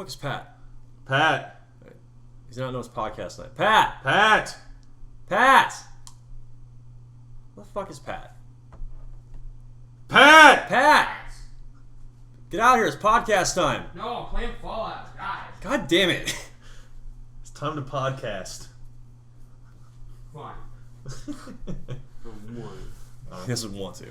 fuck is Pat? Pat. He's not on his podcast night. Pat! Pat! Pat! What the fuck is Pat? Pat! Pat! Get out here, it's podcast time. No, I'm playing Fallout, guys. God damn it. It's time to podcast. Fine. He doesn't want to.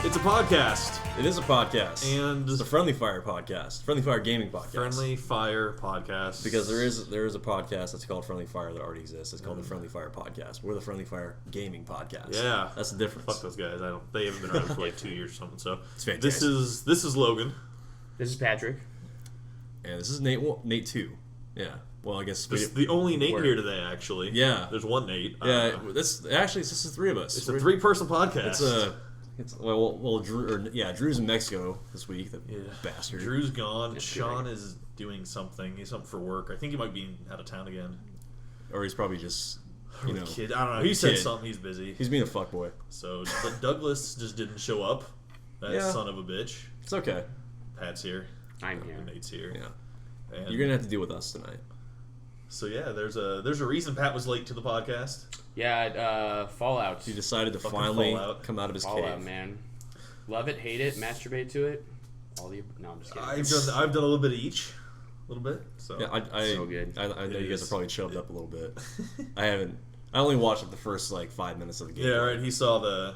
It's a podcast. It is a podcast. And it's the Friendly Fire podcast. Friendly Fire Gaming podcast. Friendly Fire podcast. Because there is a podcast that's called Friendly Fire that already exists. It's called the Friendly Fire podcast. We're the Friendly Fire Gaming podcast. Yeah. That's the difference. Fuck those guys. They haven't been around for like 2 years or something. So it's fantastic. This is Logan. This is Patrick. And this is Nate. Well, Nate 2. Yeah. Well, I guess this is the only Nate here today. Actually. Yeah. There's one Nate. Yeah. This is the three of us. It's a 3-person podcast. Drew's in Mexico this week. That bastard. Drew's gone. Sean is doing something. He's something for work. I think he might be out of town again. Or he's probably just, kid. I don't know. He said something. He's busy. He's being a fuckboy. So, but Douglas just didn't show up. That son of a bitch. It's okay. Pat's here. I'm here. Nate's here. Yeah. And you're gonna have to deal with us tonight. So yeah, there's a reason Pat was late to the podcast. Yeah, Fallout. He decided to Fucking finally Fallout. come out of his Fallout, cave. Man. Love it, hate it, masturbate to it. No, I'm just kidding. I've done a little bit of each, a little bit. So yeah, so good. I know you guys are probably shoved up a little bit. I only watched like the first 5 minutes of the game. Yeah, right. He saw the.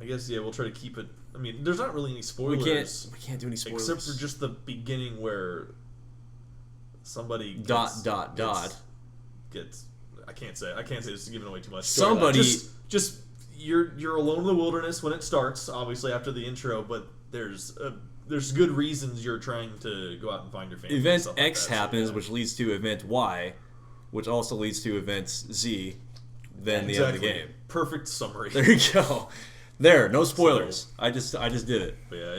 I guess we'll try to keep it. I mean, there's not really any spoilers. We can't do any spoilers except for just the beginning where somebody gets. I can't say this is giving away too much. Somebody just you're alone in the wilderness when it starts, obviously after the intro, but there's good reasons you're trying to go out and find your family. Event and X like happens, which leads to Event Y, which also leads to Event Z, then the end of the game. Perfect summary. There you go. There, no spoilers. I just did it. But yeah,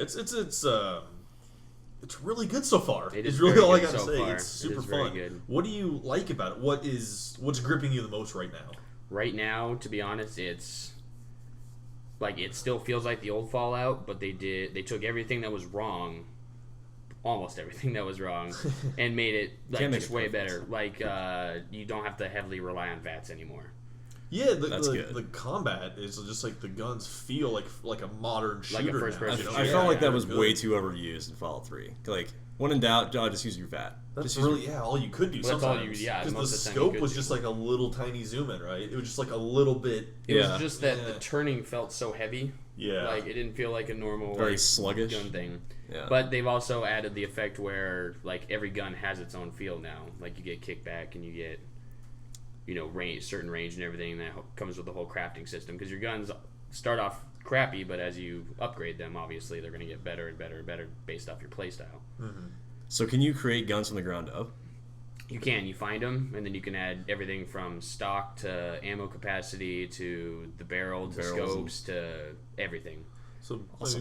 it's really good so far. It's really all I gotta so say. far. It's super very fun. good. What do you like about it? What's gripping you the most right now? Right now, to be honest, it's it still feels like the old Fallout, but they took everything that was wrong, almost everything that was wrong, and made it just way better. You don't have to heavily rely on VATS anymore. Yeah, That's good. The combat is just the guns feel like a modern shooter. Like a first-person I felt like that was way too overused in Fallout 3. When in doubt, just use your VAT. That's really all you could do. Well, sometimes. Because the scope was just a little tiny zoom in, right? It was just a little bit. It was just that the turning felt so heavy. Yeah, it didn't feel like a normal very sluggish gun thing. Yeah. But they've also added the effect where every gun has its own feel now. You get kickback and you get certain range and everything that comes with the whole crafting system. Because your guns start off crappy, but as you upgrade them, obviously they're going to get better and better and better based off your playstyle. Mm-hmm. So can you create guns from the ground up? You can. You find them, and then you can add everything from stock to ammo capacity to the barrel to scopes to everything. So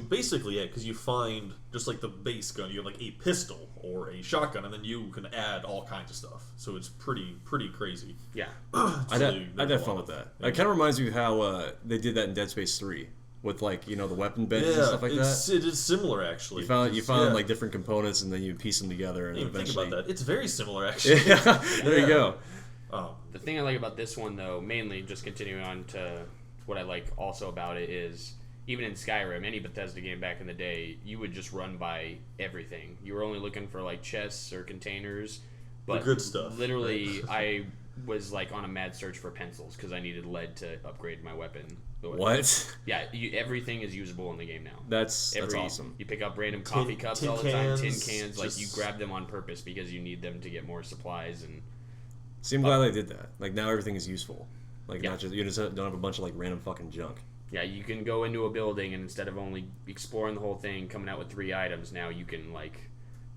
basically, because you find just the base gun, you have a pistol or a shotgun, and then you can add all kinds of stuff. So it's pretty crazy. Yeah, I'd have fun with that. Yeah. It kind of reminds me of how they did that in Dead Space 3 with the weapon benches and stuff like that. It is similar actually. You found different components and then you piece them together and eventually. Think about that. It's very similar actually. Yeah, there you go. The thing I like about this one though, mainly just continuing on to what I like also about it is. Even in Skyrim, any Bethesda game back in the day, you would just run by everything. You were only looking for chests or containers, but the good stuff. Literally, I was on a mad search for pencils because I needed lead to upgrade my weapon. What? Yeah, everything is usable in the game now. That's awesome. You pick up random coffee cups all the time, tin cans. Just... you grab them on purpose because you need them to get more supplies and. See, I'm glad they did that. Now everything is useful. Not just you just don't have a bunch of random fucking junk. Yeah, you can go into a building and instead of only exploring the whole thing, coming out with 3 items, now you can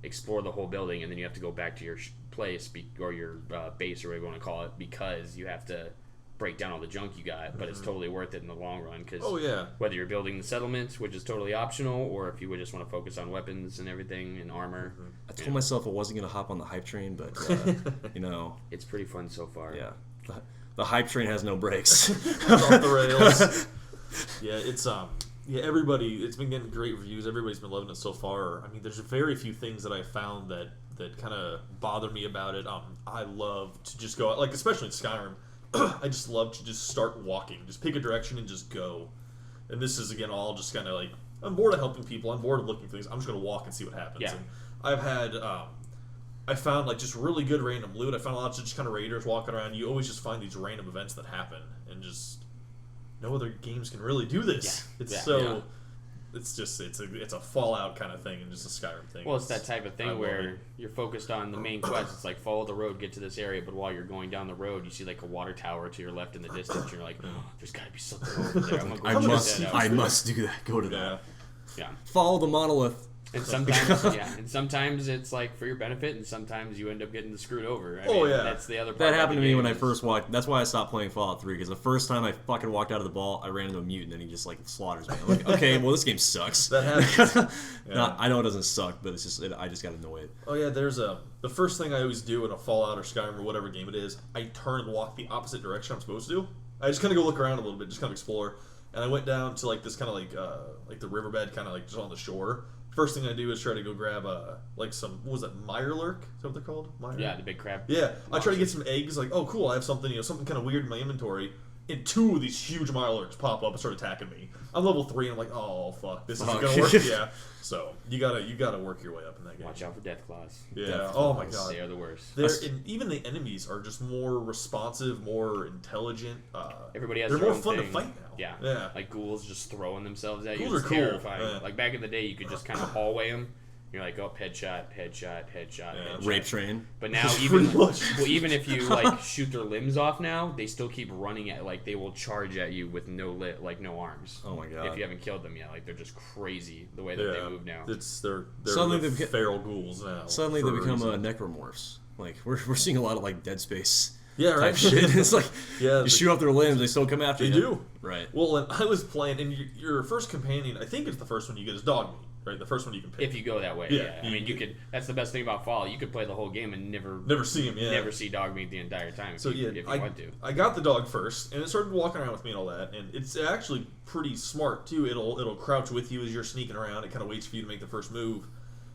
explore the whole building, and then you have to go back to your place or your base or whatever you want to call it because you have to break down all the junk you got, but it's totally worth it in the long run because Oh yeah. whether you're building the settlements, which is totally optional, or if you would just want to focus on weapons and everything and armor, I told myself I wasn't gonna hop on the hype train, but you know, it's pretty fun so far. yeah, the hype train has no brakes. It's off the rails. Yeah, it's it's been getting great reviews. Everybody's been loving it so far. I mean, there's very few things that I found that kind of bother me about it. I love to just go, like, especially in Skyrim, I just love to just start walking, just pick a direction and just go. And this is again all just kind of like, I'm bored of helping people, I'm bored of looking for things, I'm just gonna walk and see what happens. Yeah. And I've had I found like just really good random loot. I found lots of just kind of raiders walking around. You always just find these random events that happen, and just no other games can really do this. Yeah. It's Yeah. so. Yeah. It's just it's a Fallout kind of thing and just a Skyrim thing. Well, it's that type of I thing love where it. you're focused on the main quest. It's like follow the road, get to this area, but while you're going down the road, you see like a water tower to your left in the distance. And you're like, oh, there's got to be something over there. I'm gonna go check that out. I must do that. Go to Yeah. that. Yeah. Follow the monolith. And sometimes it's like for your benefit, and sometimes you end up getting screwed over. I mean, yeah. That's the other part. That of happened the to me game when I is- first walked. That's why I stopped playing Fallout 3, because the first time I fucking walked out of the ball, I ran into a mutant and he just like slaughters me. I'm like, okay, well this game sucks. That happens. No, I know it doesn't suck, but it's just I just got annoyed. Oh yeah, there's the first thing I always do in a Fallout or Skyrim or whatever game it is, I turn and walk the opposite direction I'm supposed to. I just kind of go look around a little bit, just kind of explore. And I went down to like this kind of like the riverbed, kind of like just on the shore. First thing I do is try to go grab like some, what was that, Mirelurk? Is that what they're called? Mirelurk? Yeah, the big crab. Yeah, I try to get some eggs. Like, oh cool, I have something something kind of weird in my inventory. And two of these huge Mirelurks pop up and start attacking me. I'm level 3 and I'm like, oh fuck, this isn't gonna work. Yeah. So you gotta work your way up in that game. Watch out for death claws. Yeah. Death Oh my claws. god. They are the worst. And even the enemies are just more responsive, more intelligent. Everybody has they're their more own fun thing. to fight now. Yeah. Yeah. Like ghouls just throwing themselves at you. Ghouls It's are cool. terrifying. Yeah. Like back in the day, you could just kind of hallway them. You're like, oh, headshot, headshot, headshot, Yeah. headshot. Rape train. But now Just even pretty much. well, even if you like shoot their limbs off now, they still keep running at they will charge at you with no arms. Oh my god. If you haven't killed them yet, like they're just crazy the way that they move now. They're Suddenly the they beca- feral ghouls now. Suddenly for they a become reason. necromorphs. Like we're seeing a lot of like Dead Space Yeah, right. type shit. It's like Yeah, you shoot off their limbs, they still come after They you. do. Right. Well, and I was playing, and your first companion, I think it's the first one you get is Dogmeat, right? The first one you can pick. If you go that way, Yeah, yeah. I mean, you could. That's the best thing about Fallout. You could play the whole game and Never see him, yeah. never see Dogmeat the entire time. If So you, yeah, if you I, want to. I got the dog first, and it started walking around with me and all that, and it's actually pretty smart too. It'll crouch with you as you're sneaking around. It kind of waits for you to make the first move.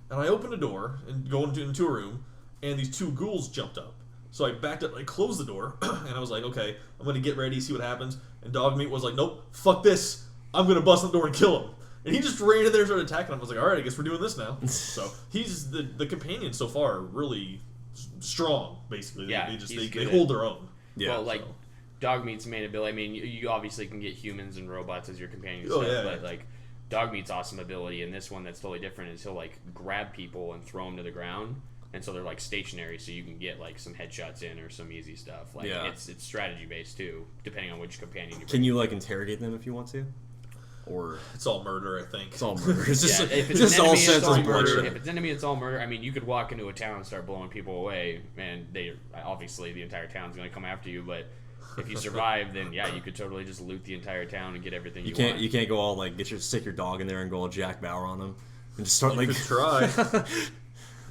And I opened a door and go into a room, and these two ghouls jumped up. So I backed up, I closed the door, and I was like, okay, I'm gonna get ready, see what happens. And Dogmeat was like, nope, fuck this, I'm gonna bust the door and kill him. And he just ran in there and started attacking him. I was like, all right, I guess we're doing this now. So he's the companion so far, really strong. Basically, Yeah, they he's they good. hold their own. Yeah. Well, like Dogmeat's main ability. I mean, you obviously can get humans and robots as your companions, Oh, stuff, yeah, but yeah. like Dogmeat's awesome ability, and this one that's totally different is he'll like grab people and throw them to the ground, and so they're like stationary, so you can get like some headshots in or some easy stuff. Like Yeah. it's strategy based too, depending on which companion you. Can you like interrogate them if you want to? Or It's all murder, I think. it's all murder. It's just, Yeah, if it's it's just an all enemy, it's senseless murder. bloodshed. If it's enemy, it's all murder. I mean, you could walk into a town and start blowing people away, and they obviously the entire town's going to come after you. But if you survive, then yeah, you could totally just loot the entire town and get everything you, want. You can't go all like stick your dog in there and go all Jack Bauer on them and just start You like could try.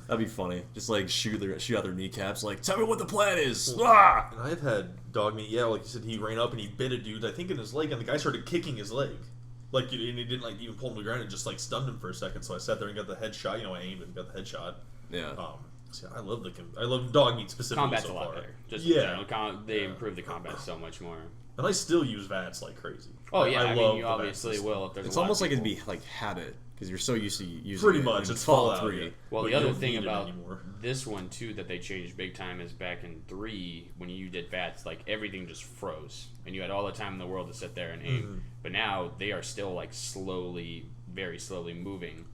That'd be funny. Just like shoot out their kneecaps. Like, tell me what the plan is. Ah! And I've had Dogmeat, yeah, like you said, he ran up and he bit a dude, I think in his leg, and the guy started kicking his leg. Like, and he didn't like even pull him to the ground, it just like stunned him for a second. So I sat there and got the headshot. I aimed and got the headshot. Yeah. So yeah, I love Dogmeat specifically Combat's so a lot far. better. Just Yeah. in general, they improve the combat so much more. And I still use VATS like crazy. Oh yeah, I mean love you the obviously VATS will if there's It's a lot almost of like it'd people. be like habit because you're so used to using Pretty it much, in it's Fallout Fallout 3. yeah. Well, But the you other don't thing need it about anymore. this one too that they changed big time is back in 3 when you did VATS, like everything just froze and you had all the time in the world to sit there and aim. Mm-hmm. But now they are still like very slowly moving.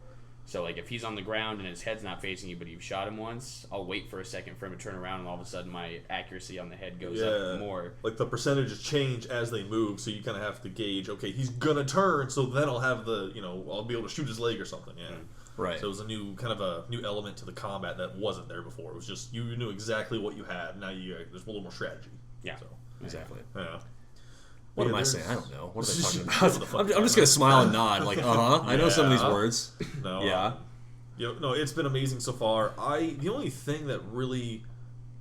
So like if he's on the ground and his head's not facing you, but you've shot him once, I'll wait for a second for him to turn around, and all of a sudden my accuracy on the head goes up more. Like the percentages change as they move, so you kind of have to gauge. Okay, he's gonna turn, so then I'll have I'll be able to shoot his leg or something. Yeah. Right. So it was a new element to the combat that wasn't there before. It was just you knew exactly what you had. Now there's a little more strategy. Yeah. So, Exactly. yeah. What Yeah, am I there's- saying? I don't know. What are they talking What the about? fuck I'm just gonna smile and nod, like, I know some of these Yeah. words. No, Yeah. No, it's been amazing so far. The only thing that really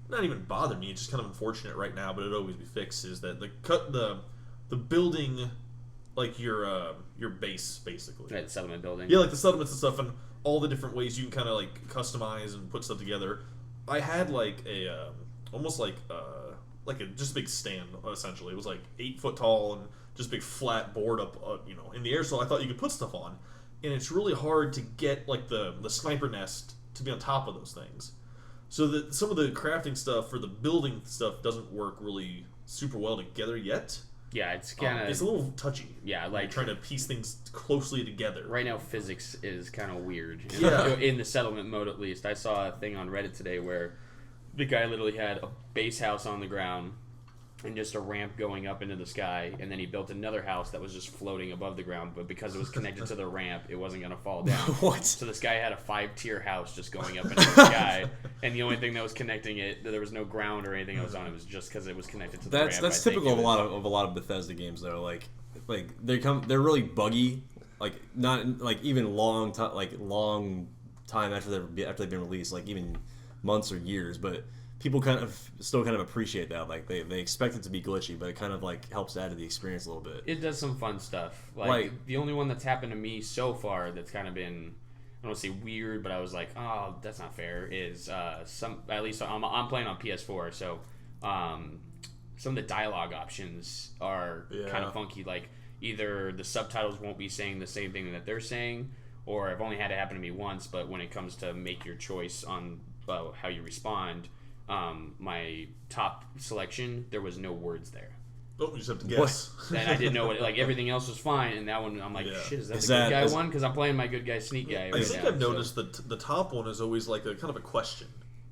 not even bothered me, it's just kind of unfortunate right now, but it'll always be fixed, is that the building, like your base basically. Right, settlement building. Yeah, like the settlements and stuff, and all the different ways you can kind of like customize and put stuff together. I had like a almost like a just a big stand essentially. It was like 8 foot tall and just big flat board up, in the air. So I thought you could put stuff on, and it's really hard to get like the sniper nest to be on top of those things. So that some of the crafting stuff for the building stuff doesn't work really super well together yet. Yeah, it's kind of It's a little touchy. yeah, Like like trying to piece things closely together. right now physics is kind of weird. Yeah. In the settlement mode, at least, I saw a thing on Reddit today where the guy literally had a base house on the ground and just a ramp going up into the sky, and then he built another house that was just floating above the ground, but because it was connected to the ramp, it wasn't going to fall down. What? So this guy had a 5-tier house just going up into the sky, and the only thing that was connecting it, there was no ground or anything else on it, was just because it was connected to the ramp. That's I think typical it of was- a lot of Bethesda games though. Like they're really buggy. Like not like even long time after they've been released, like even months or years. But people still kind of appreciate that. Like they expect it to be glitchy, but it kind of like helps add to the experience a little bit. It does some fun stuff. Like Like- the only one that's happened to me so far that's kind of been, I don't want to say weird, but I was like, oh, that's not fair. Is at least I'm playing on PS4, so some of the dialogue options are kind Yeah. of funky. Like either the subtitles won't be saying the same thing that they're saying, or I've only had it happen to me once. But when it comes to make your choice on how you respond, my top selection, there was no words there. Oh, you just have to guess. And I didn't know what, like, everything else was fine, and that one, I'm like, Yeah. shit, is that Is the that- good guy is- one? Because I'm playing my good guy sneak guy. I right think now, I've so- noticed that the top one is always like a kind of a question.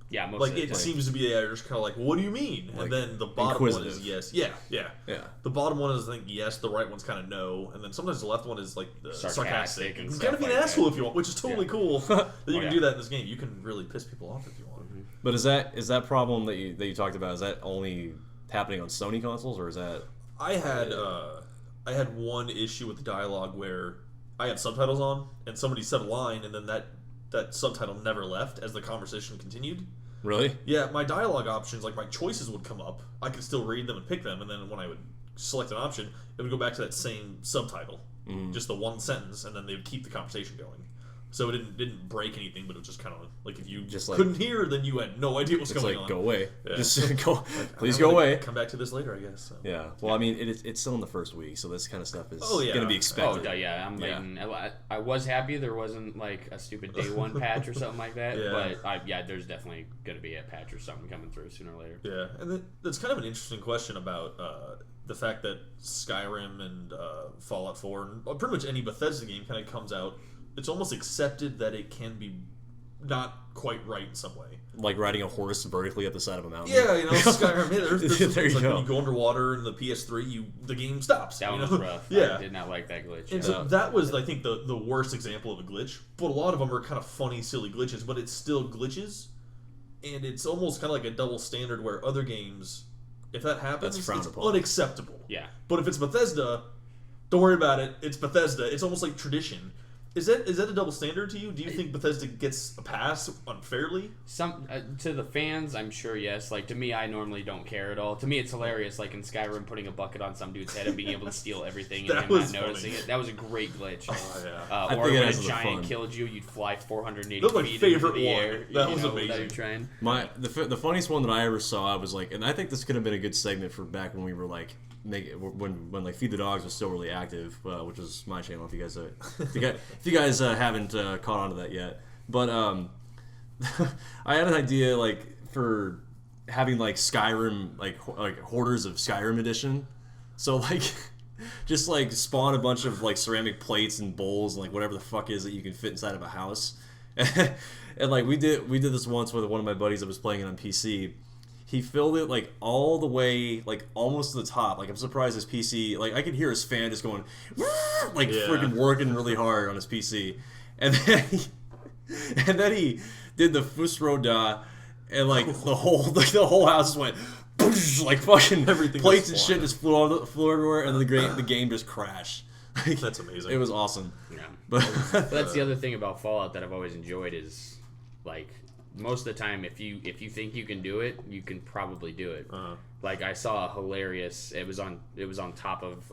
Yeah, most Like of the it time. seems to be just kind of like, what do you mean? Like, And then the bottom one is inquisitive. yes. Yeah. Yeah. The bottom one is I think yes. The right one's kind of no, and then sometimes the left one is like the sarcastic. and You can stuff kind of be an like asshole that. if you want, which is totally Yeah. cool that you Oh, can yeah. do that in this game. You can really piss people off if you want. But is that problem that you talked about? Is that only happening on Sony consoles, or is that? I had one issue with the dialogue where I had subtitles on, and somebody said a line, and then that subtitle never left as the conversation continued. Really? Yeah, my dialogue options, like my choices would come up. I could still read them and pick them, and then when I would select an option, it would go back to that same subtitle, just the one sentence, and then they would keep the conversation going. So it didn't break anything, but it was just kind of like if you Just like- couldn't hear, then you had no idea what's It's going like on. go away. Yeah. Just go. Please I'm go gonna away. Come back to this later, I guess. So. Yeah. Well, I mean, it's still in the first week, so this kind of stuff is Oh, yeah. going to be Oh, expected. yeah, I'm Yeah. waiting. I was happy there wasn't, like, a stupid day one patch or something like that, Yeah. but there's definitely going to be a patch or something coming through sooner or later. Yeah, and that's kind of an interesting question about the fact that Skyrim and Fallout 4 and pretty much any Bethesda game kind of comes out. It's almost accepted that it can be not quite right in some way. Like riding a horse vertically up the side of a mountain. Yeah, Skyrim. Yeah, there's some There things you like go. when you go underwater in the PS3, the game stops. That you one know? was rough. Yeah. I did not like that glitch. And so that was, I think, the worst example of a glitch. But a lot of them are kind of funny, silly glitches, but it's still glitches. And it's almost kind of like a double standard where other games, if that happens, That's frowned it's upon. unacceptable. Yeah. But if it's Bethesda, don't worry about it. It's Bethesda. It's almost like tradition. Is that a double standard to you? Do you think Bethesda gets a pass unfairly? Some to the fans, I'm sure yes. Like to me, I normally don't care at all. To me, it's hilarious. Like in Skyrim, putting a bucket on some dude's head and being able to steal everything and That him was not noticing funny. it. That was a great glitch. Oh, yeah. I Or think it when a adds to the giant fun. killed you, you'd fly 480 That was my feet favorite into the one. air. That you was know, amazing. without you trying. The funniest one that I ever saw, I was like, and I think this could have been a good segment for back when we were like when like Feed the Dogs was still really active, which was my channel. If you guys haven't caught on to that yet, but I had an idea like for having like Skyrim like hoarders of Skyrim edition. So like just like spawn a bunch of like ceramic plates and bowls and like whatever the fuck is that you can fit inside of a house. And like we did this once with one of my buddies that was playing it on PC. He filled it like all the way, like almost to the top. Like I'm surprised his PC, like I could hear his fan just going, like Yeah. freaking working really hard on his PC, and then he did the Fusro Da, and like the whole house just went, like fucking Everything plates was and flying. shit just flew everywhere, and then the game just crashed. Like, That's amazing. It was awesome. Yeah. But But that's the other thing about Fallout that I've always enjoyed is like most of the time if you think you can do it, you can probably do it. Like I saw a hilarious. It was on top of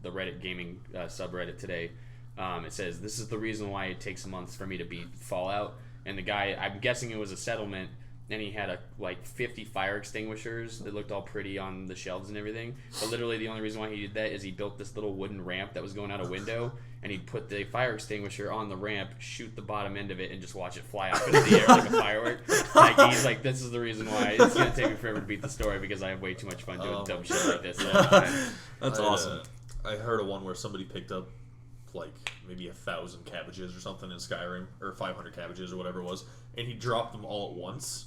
the Reddit gaming subreddit today. It says this is the reason why it takes months for me to beat Fallout. And the guy, I'm guessing it was a settlement, and he had like 50 fire extinguishers that looked all pretty on the shelves and everything. But literally the only reason why he did that is he built this little wooden ramp that was going out a window, and he'd put the fire extinguisher on the ramp, shoot the bottom end of it, and just watch it fly off into the air like a firework. Like he's like, this is the reason why it's gonna take me forever to beat the story because I have way too much fun doing dumb shit like this. all the time. that's awesome. I heard of one where somebody picked up like maybe 1,000 cabbages or something in Skyrim, or 500 cabbages or whatever it was, and he dropped them all at once,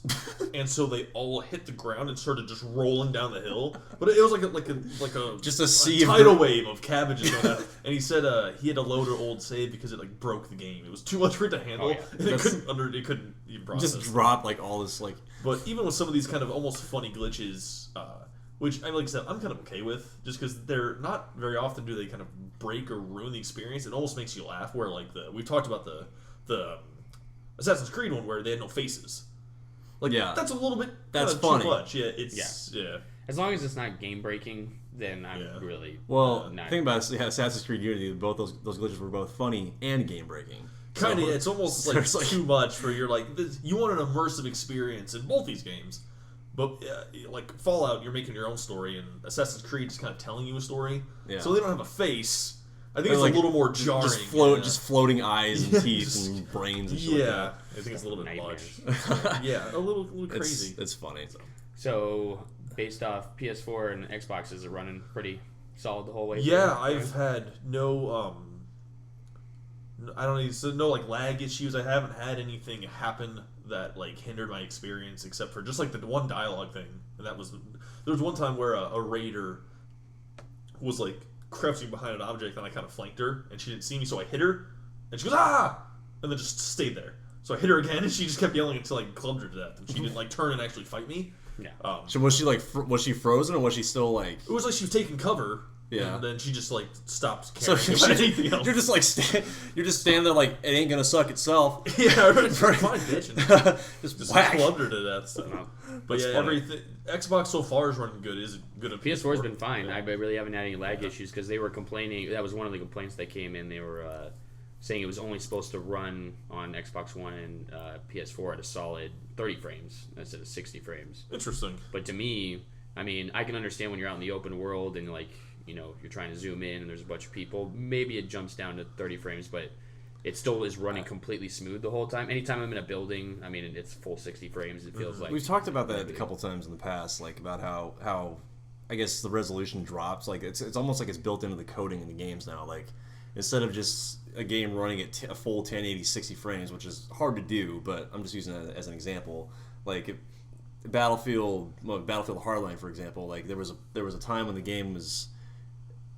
and so they all hit the ground and started just rolling down the hill. But it was like a Just a sea of tidal wave of cabbages going down. And he said he had to load an old save because it like broke the game. It was too much for it to handle, and it couldn't even process. Just drop like all this like. But even with some of these kind of almost funny glitches, which, like I said, I'm kind of okay with, just because they're not very often do they kind of break or ruin the experience. It almost makes you laugh. Where like we talked about the Assassin's Creed one where they had no faces. Like that's a little bit that's funny. Too much. Yeah, it's As long as it's not game breaking, then I'm really well. not. Think about it. Yeah, Assassin's Creed Unity. Both those glitches were both funny and game breaking. Kind of. So, It's almost like too much for you're like you want an immersive experience in both these games. But like Fallout, you're making your own story, and Assassin's Creed is kind of telling you a story. Yeah. So they don't have a face. I think it's like, a little more jarring. Just floating eyes and teeth and brains and shit like I think it's a little bit Nightmares. much. Yeah, a little that. crazy. It's funny. So based off PS4 and Xbox, is it running pretty solid the whole way? Yeah, through? I've had no I don't need no like lag issues. I haven't had anything happen that like hindered my experience, except for just like the one dialogue thing, and that was there was one time where a raider was like crouching behind an object, and I kind of flanked her, and she didn't see me, so I hit her, and she goes ah, and then just stayed there. So I hit her again, and she just kept yelling until I clubbed her to death, and she didn't like turn and actually fight me. Yeah. So was she like was she frozen or was she still like? It was like she was taking cover. Yeah. And then she just like stopped So caring about anything else. you're just like you're just standing there like it ain't gonna suck itself. Yeah, right. Fine, bitch. And just just whack. clubbed her to death. So. Well, But That's yeah, funny. everything Xbox so far is running good. Is good at PS4 has been fine. Yeah. I really haven't had any lag issues because they were complaining. That was one of the complaints that came in. They were saying it was only supposed to run on Xbox One and PS4 at a solid 30 frames instead of 60 frames. Interesting. But to me, I mean, I can understand when you're out in the open world and like you're trying to zoom in and there's a bunch of people. Maybe it jumps down to 30 frames, but it still is running completely smooth the whole time. Anytime I'm in a building, I mean, it's full 60 frames. It feels like We've talked about that a couple times in the past, like about how I guess the resolution drops. Like it's almost like it's built into the coding in the games now. Like instead of just a game running at a full 1080 60 frames, which is hard to do, but I'm just using that as an example. Like Battlefield Hardline, for example, like there was a time when the game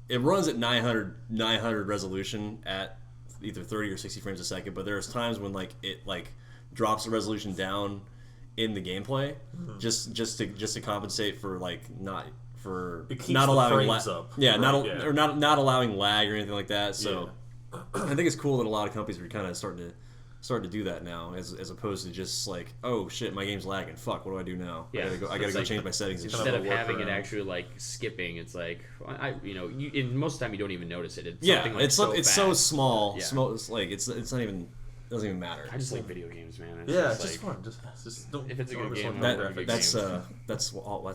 it runs at 900 resolution at either 30 or 60 frames a second, but there's times when like it like drops the resolution down in the gameplay just to compensate for like not It keeps not the allowing frames up. yeah, Right, yeah. or not allowing lag or anything like that. So I think it's cool that a lot of companies are kind of starting to do that now, as opposed to just like, oh shit, my game's lagging. Fuck, what do I do now? Yeah. I gotta go like- change my settings. And shit. instead of work having it around. actually like skipping, it's like in most of the time you don't even notice it. It's Yeah, something, like, it's fast. so small. Yeah. It's like it's not even doesn't even matter. I just like video games, man. It's Yeah, just it's just like, fun. Just don't. If it's a don't good game, understand I'll the play graphics. it. that's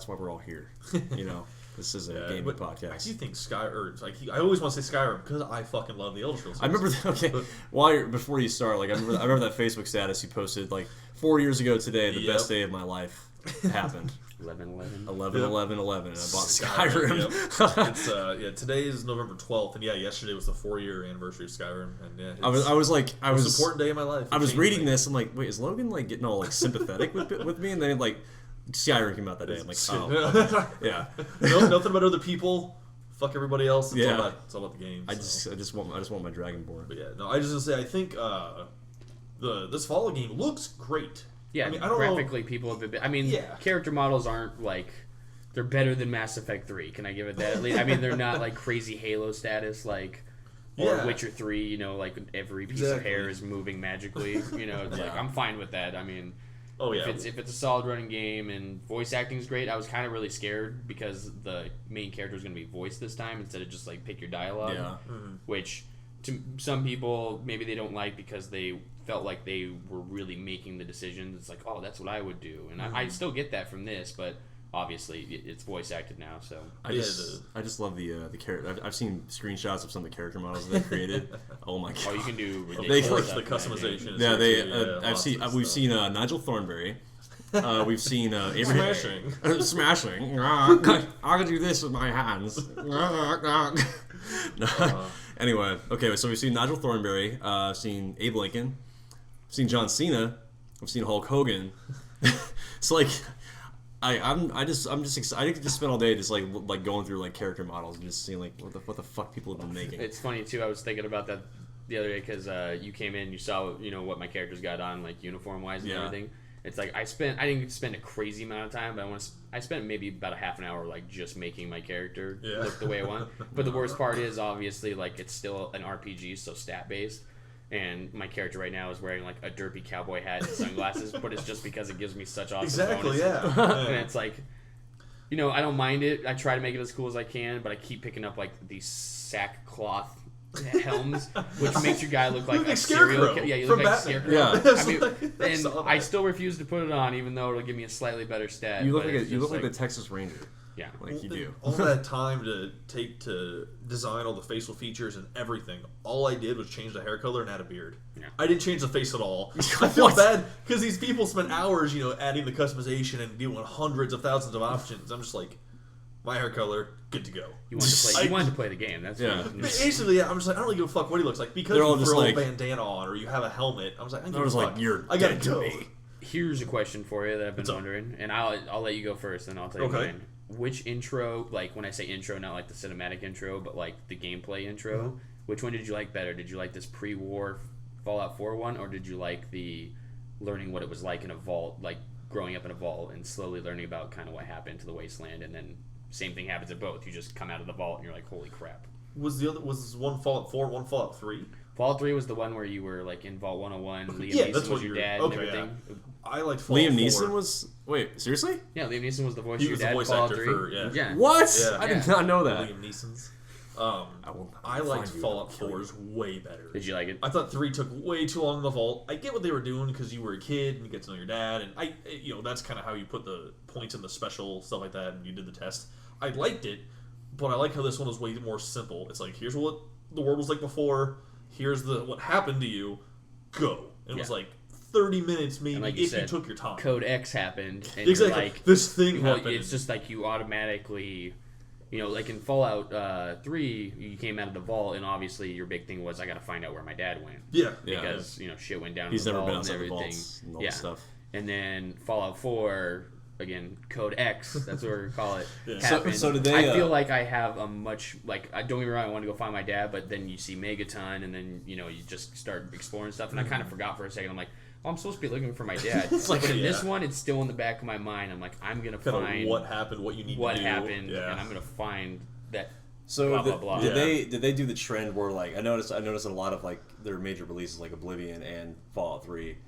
why we're all here. You know, this is a Yeah, gaming but podcast. I do think I always want to say Skyrim because I fucking love the Elder Scrolls. I remember. Okay, But- before you start, like I remember that Facebook status you posted like 4 years ago today. The Yep. best day of my life happened. 11-11. 11/11/11, and I bought Skyrim, Skyrim. It's today is November 12th, and yesterday was the 4-year anniversary of Skyrim, and I was it I was was an important day in my life. I It was changed reading me. this. I'm like, wait, is Logan like getting all like sympathetic with me? And then like Skyrim came out that day. I'm like, oh, yeah. Nothing about other people. Fuck everybody else. Yeah. It's all about the game. I so. just want my Dragonborn. But yeah, no. I just gonna say I think this Fallout game looks great. Yeah, I mean, I don't know. graphically, people have been. I mean, Yeah. character models aren't like they're better than Mass Effect 3. Can I give it that? At least, I mean, they're not like crazy Halo status like, or Witcher 3. You know, like every piece of hair is moving magically. You know, it's like I'm fine with that. I mean, if it's a solid running game and voice acting is great, I was kind of really scared because the main character was going to be voiced this time instead of just like pick your dialogue, which to some people maybe they don't like because they felt like they were really making the decisions. It's like, oh, that's what I would do, and I still get that from this, but obviously it's voice acted now. So I just love the character. I've seen screenshots of some of the character models that they created. Oh my god! Oh, you can do ridiculous stuff. The customization. We've seen Nigel Thornberry. We've seen Abraham smashing. I can do this with my hands. Anyway, okay, so we've seen Nigel Thornberry, seen Abe Lincoln, seen John Cena, I've seen Hulk Hogan. It's like I'm just excited. I could just spend all day just like going through like character models and just seeing like what the fuck people have been making. It's funny too. I was thinking about that the other day because you came in, you saw what my characters got on like uniform wise and everything. It's like I didn't spend a crazy amount of time, but I spent maybe about a half an hour like just making my character look the way I want. But the worst part is obviously like it's still an RPG, so stat based. And my character right now is wearing like a derpy cowboy hat and sunglasses, but it's just because it gives me such awesome bonuses. And it's like, I don't mind it. I try to make it as cool as I can, but I keep picking up like these sackcloth helms, which makes your guy look like a serial killer. Yeah, you look like Scarecrow. Yeah. I mean, and I still refuse to put it on, even though it'll give me a slightly better stat. You look like the Texas Ranger. Yeah, like you do. All that time to take to design all the facial features and everything. All I did was change the hair color and add a beard. Yeah. I didn't change the face at all. I feel bad because these people spend hours, adding the customization and dealing with hundreds of thousands of options. I'm just like, my hair color, good to go. You wanted to play the game. That's basically, I'm just like, I don't really give a fuck what he looks like because you throw a bandana on or you have a helmet. I was like, I don't give a fuck. I gotta go. Here's a question for you that I've been wondering, and I'll let you go first, and I'll tell you mine. Which intro, like when I say intro, not like the cinematic intro, but like the gameplay intro, which one did you like better? Did you like this pre-war Fallout 4 one, or did you like the learning what it was like in a vault, like growing up in a vault and slowly learning about kind of what happened to the wasteland, and then same thing happens at both. You just come out of the vault and you're like, holy crap. Was one Fallout 4, one Fallout 3? Fallout 3 was the one where you were like in Vault 101. Liam Neeson was your dad and everything. Yeah. I liked Fallout 4. Liam Neeson was... Wait, seriously? Yeah, Liam Neeson was the voice of your dad. He was the voice actor for, yeah. What? Yeah. I did not know that. Liam Neeson's. I liked Fallout 4's way better. Did you like it? I thought 3 took way too long in the vault. I get what they were doing because you were a kid and you get to know your dad, and that's kind of how you put the points in the special stuff like that, and you did the test. I liked it, but I like how this one was way more simple. It's like, here's what the world was like before. Here's what happened to you. Go. And it was like 30 minutes maybe like you took your time. Code X happened. And exactly. Like, this thing happened. It's just like you automatically, like in Fallout 3, you came out of the vault, and obviously your big thing was, I got to find out where my dad went. Yeah. Because, shit went down He's in the never vault been and everything. And all this stuff. And then Fallout 4... Again, Code X, that's what we call it. So did they? I feel like I have a much I don't get me wrong. I want to go find my dad, but then you see Megaton, and then you just start exploring stuff, and I kind of forgot for a second. I'm like, oh, I'm supposed to be looking for my dad. But in this one, it's still in the back of my mind. I'm like, I'm gonna find what happened, what you need what to do. happened, and I'm gonna find that. So blah, blah, blah. Did they do the trend where like I noticed in a lot of like their major releases like Oblivion and Fallout 3,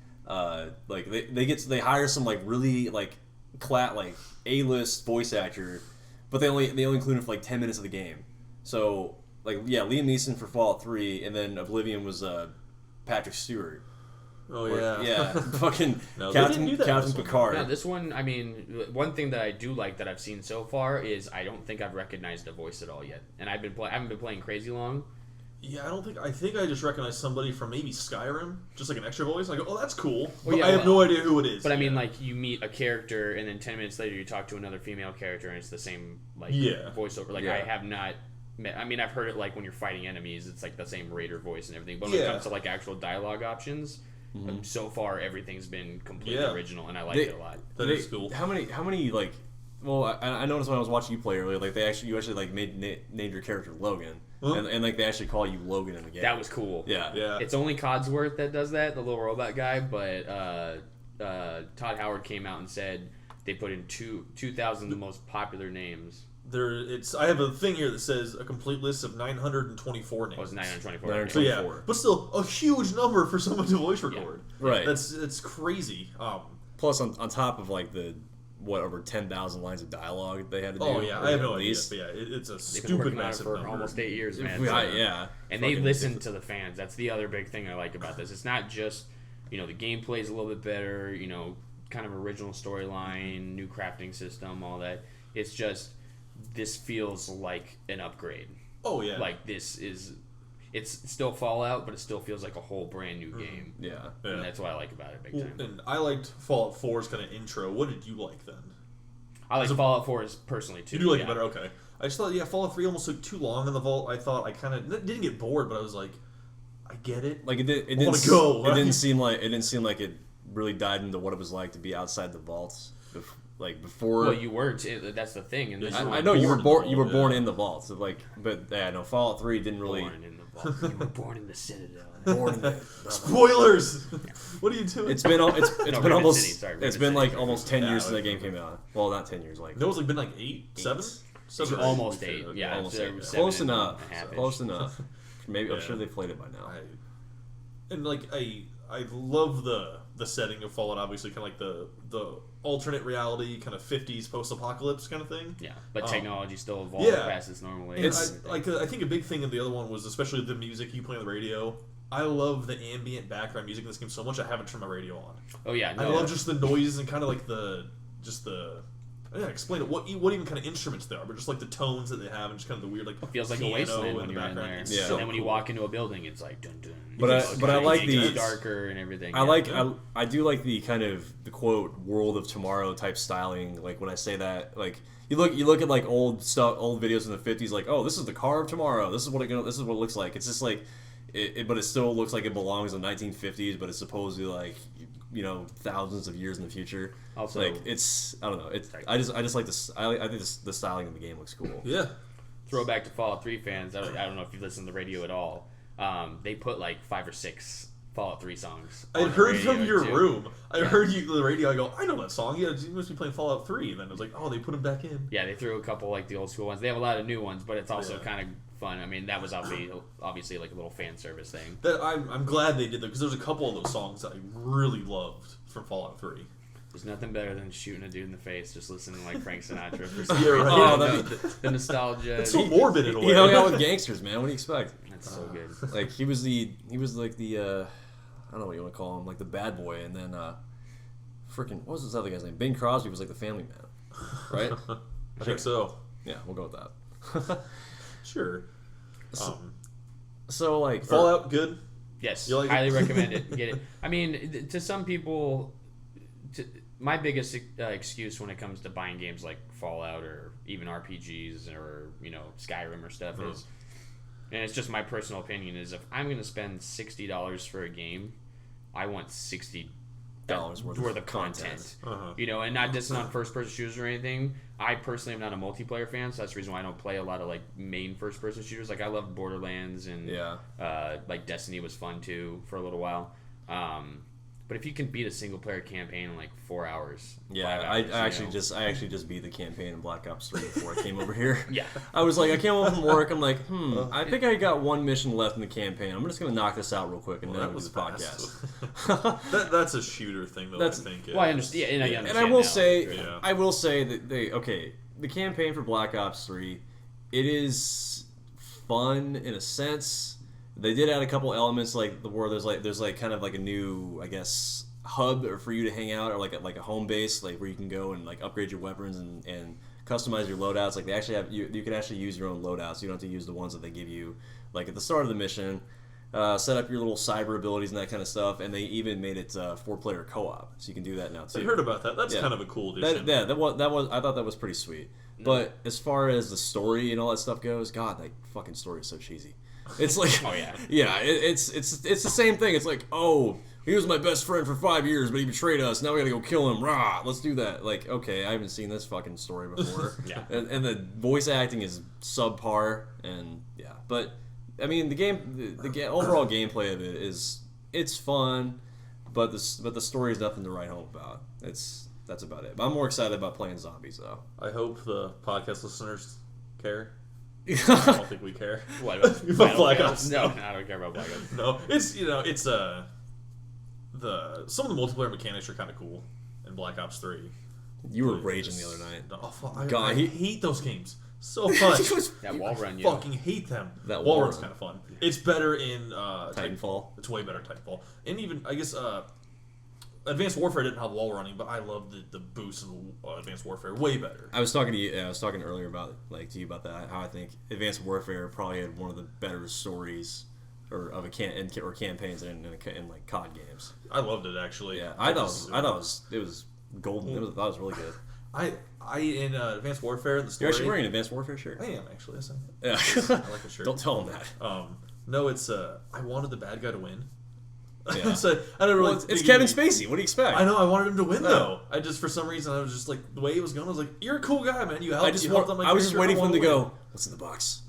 like they hire some like really like A-list voice actor, but they only include him for like 10 minutes of the game. So like Liam Neeson for Fallout 3, and then Oblivion was Patrick Stewart. Oh yeah, fucking Captain Picard. No, this one, I mean, one thing that I do like that I've seen so far is I don't think I've recognized a voice at all yet, and I haven't been playing crazy long. Yeah, I think I just recognized somebody from maybe Skyrim, just like an extra voice. I go, oh, that's cool. But I have no idea who it is. But I mean, like, you meet a character, and then 10 minutes later you talk to another female character, and it's the same, voiceover. Like, I have not met... I mean, I've heard it, like, when you're fighting enemies, it's, like, the same Raider voice and everything. But when it comes to, like, actual dialogue options, so far, everything's been completely original, and I like it a lot. That is cool. How many, like... Well, I noticed when I was watching you play earlier, like, you actually, like, named your character Logan. And like they actually call you Logan in the game. That was cool. Yeah. It's only Codsworth that does that, the little robot guy. But Todd Howard came out and said they put in 2,000 the most popular names. I have a thing here that says a complete list of 924 names. Oh, it's 924. 924. So yeah, but still a huge number for someone to voice record. Right. That's crazy. Plus, on top of like the over 10,000 lines of dialogue they had to do. Oh yeah, I have no idea. least. But yeah, it's a They've been stupid working on it massive for number. almost 8 years, man. Yeah. And they Fucking listen to the fans. That's the other big thing I like about this. It's not just, the gameplay is a little bit better, kind of original storyline, new crafting system, all that. It's just, this feels like an upgrade. Oh yeah, Like, it's still Fallout, but it still feels like a whole brand new game. Yeah. And that's what I like about it big time. And I liked Fallout 4's kind of intro. What did you like then? I like Fallout 4 personally, too. You do like yeah. it better, okay. I just thought, Fallout 3 almost took too long in the vault. I thought I kind of didn't get bored, but I was like, I get it. Like it I wanna go. It didn't seem like it really dived into what it was like to be outside the vaults. Like before. Well, you were. That's the thing. And I know you were born. You were vault, born yeah. in the vaults. But yeah, no. Fallout 3 didn't really. Born in the vault. You were born in the Citadel. Born in the, Spoilers. What are you doing? it's been been Raven almost City, sorry, it's Raven been City. like almost 10 Yeah, years since like- that game came out. Well, not 10 years. Like No, it's like been like 7? It's 7 or 8? almost Okay, 8. okay. Yeah, almost it's, 8. 7 Close and enough. a half-ish. Close enough. Maybe I'm Yeah. sure they played it by now. And like I love the setting of Fallout. Obviously, kind of like the alternate reality, kind of 50s post-apocalypse kind of thing. Yeah, but technology still evolves yeah. past its normal And ways. I think a big thing in the other one was especially the music you play on the radio. I love the ambient background music in this game so much I haven't turned my radio on. Oh yeah, I no, love just the noises and kind of like explain it. What even kind of instruments there are, but just like the tones that they have and just kind of the weird like it feels like a piano wasteland in when the you're in background. there. It's Yeah. And so then when you cool. walk into a building, it's like dun dun. But I like it gets the- darker and everything. I yeah. like I do like the kind of the quote world of tomorrow type styling. Like when I say that, like you look at like old videos in the 50s, like, oh, this is the car of tomorrow. This is what it looks like. It's just like but it still looks like it belongs in the 1950s, but it's supposedly like thousands of years in the future. Also- like it's I don't know. It's I just like this. I think the styling of the game looks cool. Yeah. Throwback to Fallout 3 fans. I don't know if you listen to the radio at all. They put like 5 or 6 Fallout 3 songs. I on the heard radio, from your too. room. I heard you the radio. I go, I know that song. Yeah, you must be playing Fallout 3. And then I was like, oh, they put them back in. Yeah, they threw a couple like the old school ones. They have a lot of new ones, but it's also Yeah. kind of fun. I mean, that was obviously like a little fan service thing. That I'm glad they did that because there's a couple of those songs that I really loved from Fallout 3. There's nothing better than shooting a dude in the face just listening to like Frank Sinatra for some Yeah, reason. right. Oh, You know, that'd the nostalgia. It's so morbid in a way. He hung out with gangsters, man. What do you expect? That's so good. Like he was like the I don't know what you want to call him, like the bad boy, and then freaking what was this other guy's name? Bing Crosby was like the family man, right? I think so. Yeah, we'll go with that. Sure. So like Fallout, good. Yes, You like it? highly recommend it. Get it. I mean, to some people, my biggest excuse when it comes to buying games like Fallout or even RPGs or Skyrim or stuff is, and it's just my personal opinion, is if I'm going to spend $60 for a game, I want $60 worth of content. Uh-huh. And not just on first-person shooters or anything. I personally am not a multiplayer fan, so that's the reason why I don't play a lot of like main first-person shooters. Like I love Borderlands and like Destiny was fun too for a little while. But if you can beat a single-player campaign in like 4 hours, 5 I hours, actually just beat the campaign in Black Ops 3 before I came over here. Yeah. I was like, I came home from work. I'm like, I think I got one mission left in the campaign. I'm just gonna knock this out real quick and then That we'll do was the fast. podcast. That's a shooter thing, though. I think. Well, I understand. And I And understand I will now. say, Yeah. I will say that the campaign for Black Ops 3, it is fun in a sense. They did add a couple elements like where there's kind of like a new, I guess, hub or for you to hang out, or like a home base, like where you can go and like upgrade your weapons and customize your loadouts. Like they actually have you can actually use your own loadouts. You don't have to use the ones that they give you like at the start of the mission. Set up your little cyber abilities and that kind of stuff, and they even made it 4-player co-op, so you can do that now too. I heard about that. That's Yeah. kind of a cool addition. That was I thought that was pretty sweet. But as far as the story and all that stuff goes, God, that fucking story is so cheesy. It's like, Oh, yeah. yeah, it's the same thing. It's like, oh, he was my best friend for 5 years, but he betrayed us. Now we gotta go kill him. Rah, let's do that. Like, okay, I haven't seen this fucking story before. Yeah. And the voice acting is subpar, and yeah, but I mean the overall gameplay of it's fun, but the story is nothing to write home about. that's about it. But I'm more excited about playing zombies though. I hope the podcast listeners care. I yeah, don't think we care. What About Black Ops? No, I don't care about Black Ops. No, it's some of the multiplayer mechanics are kind of cool in Black Ops 3. you were raging the other night. Oh, I God, he- hate those games so much. That wall run, Fucking hate them. That wall wall run's run. kind of fun. It's better in Titanfall. It's way better in Titanfall. And even I guess Advanced Warfare didn't have wall running, but I love the boost in Advanced Warfare way better. I was talking to you. I was talking earlier about to you about that. How I think Advanced Warfare probably had one of the better stories or campaigns in like COD games. I loved it actually. Yeah, I thought it was golden. I thought it was really good. I in Advanced Warfare the story. You're actually wearing an Advanced Warfare shirt. I am actually. Yes, I am. Yeah. I like the shirt. Don't tell them that. No, it's I wanted the bad guy to win. Yeah. So, I don't really. Well, it's Kevin Spacey. What do you expect? I know. I wanted him to win though. I just for some reason I was just like the way he was going. I was like, "You're a cool guy, man. You helped. I was just waiting for him to go. go. What's in the box?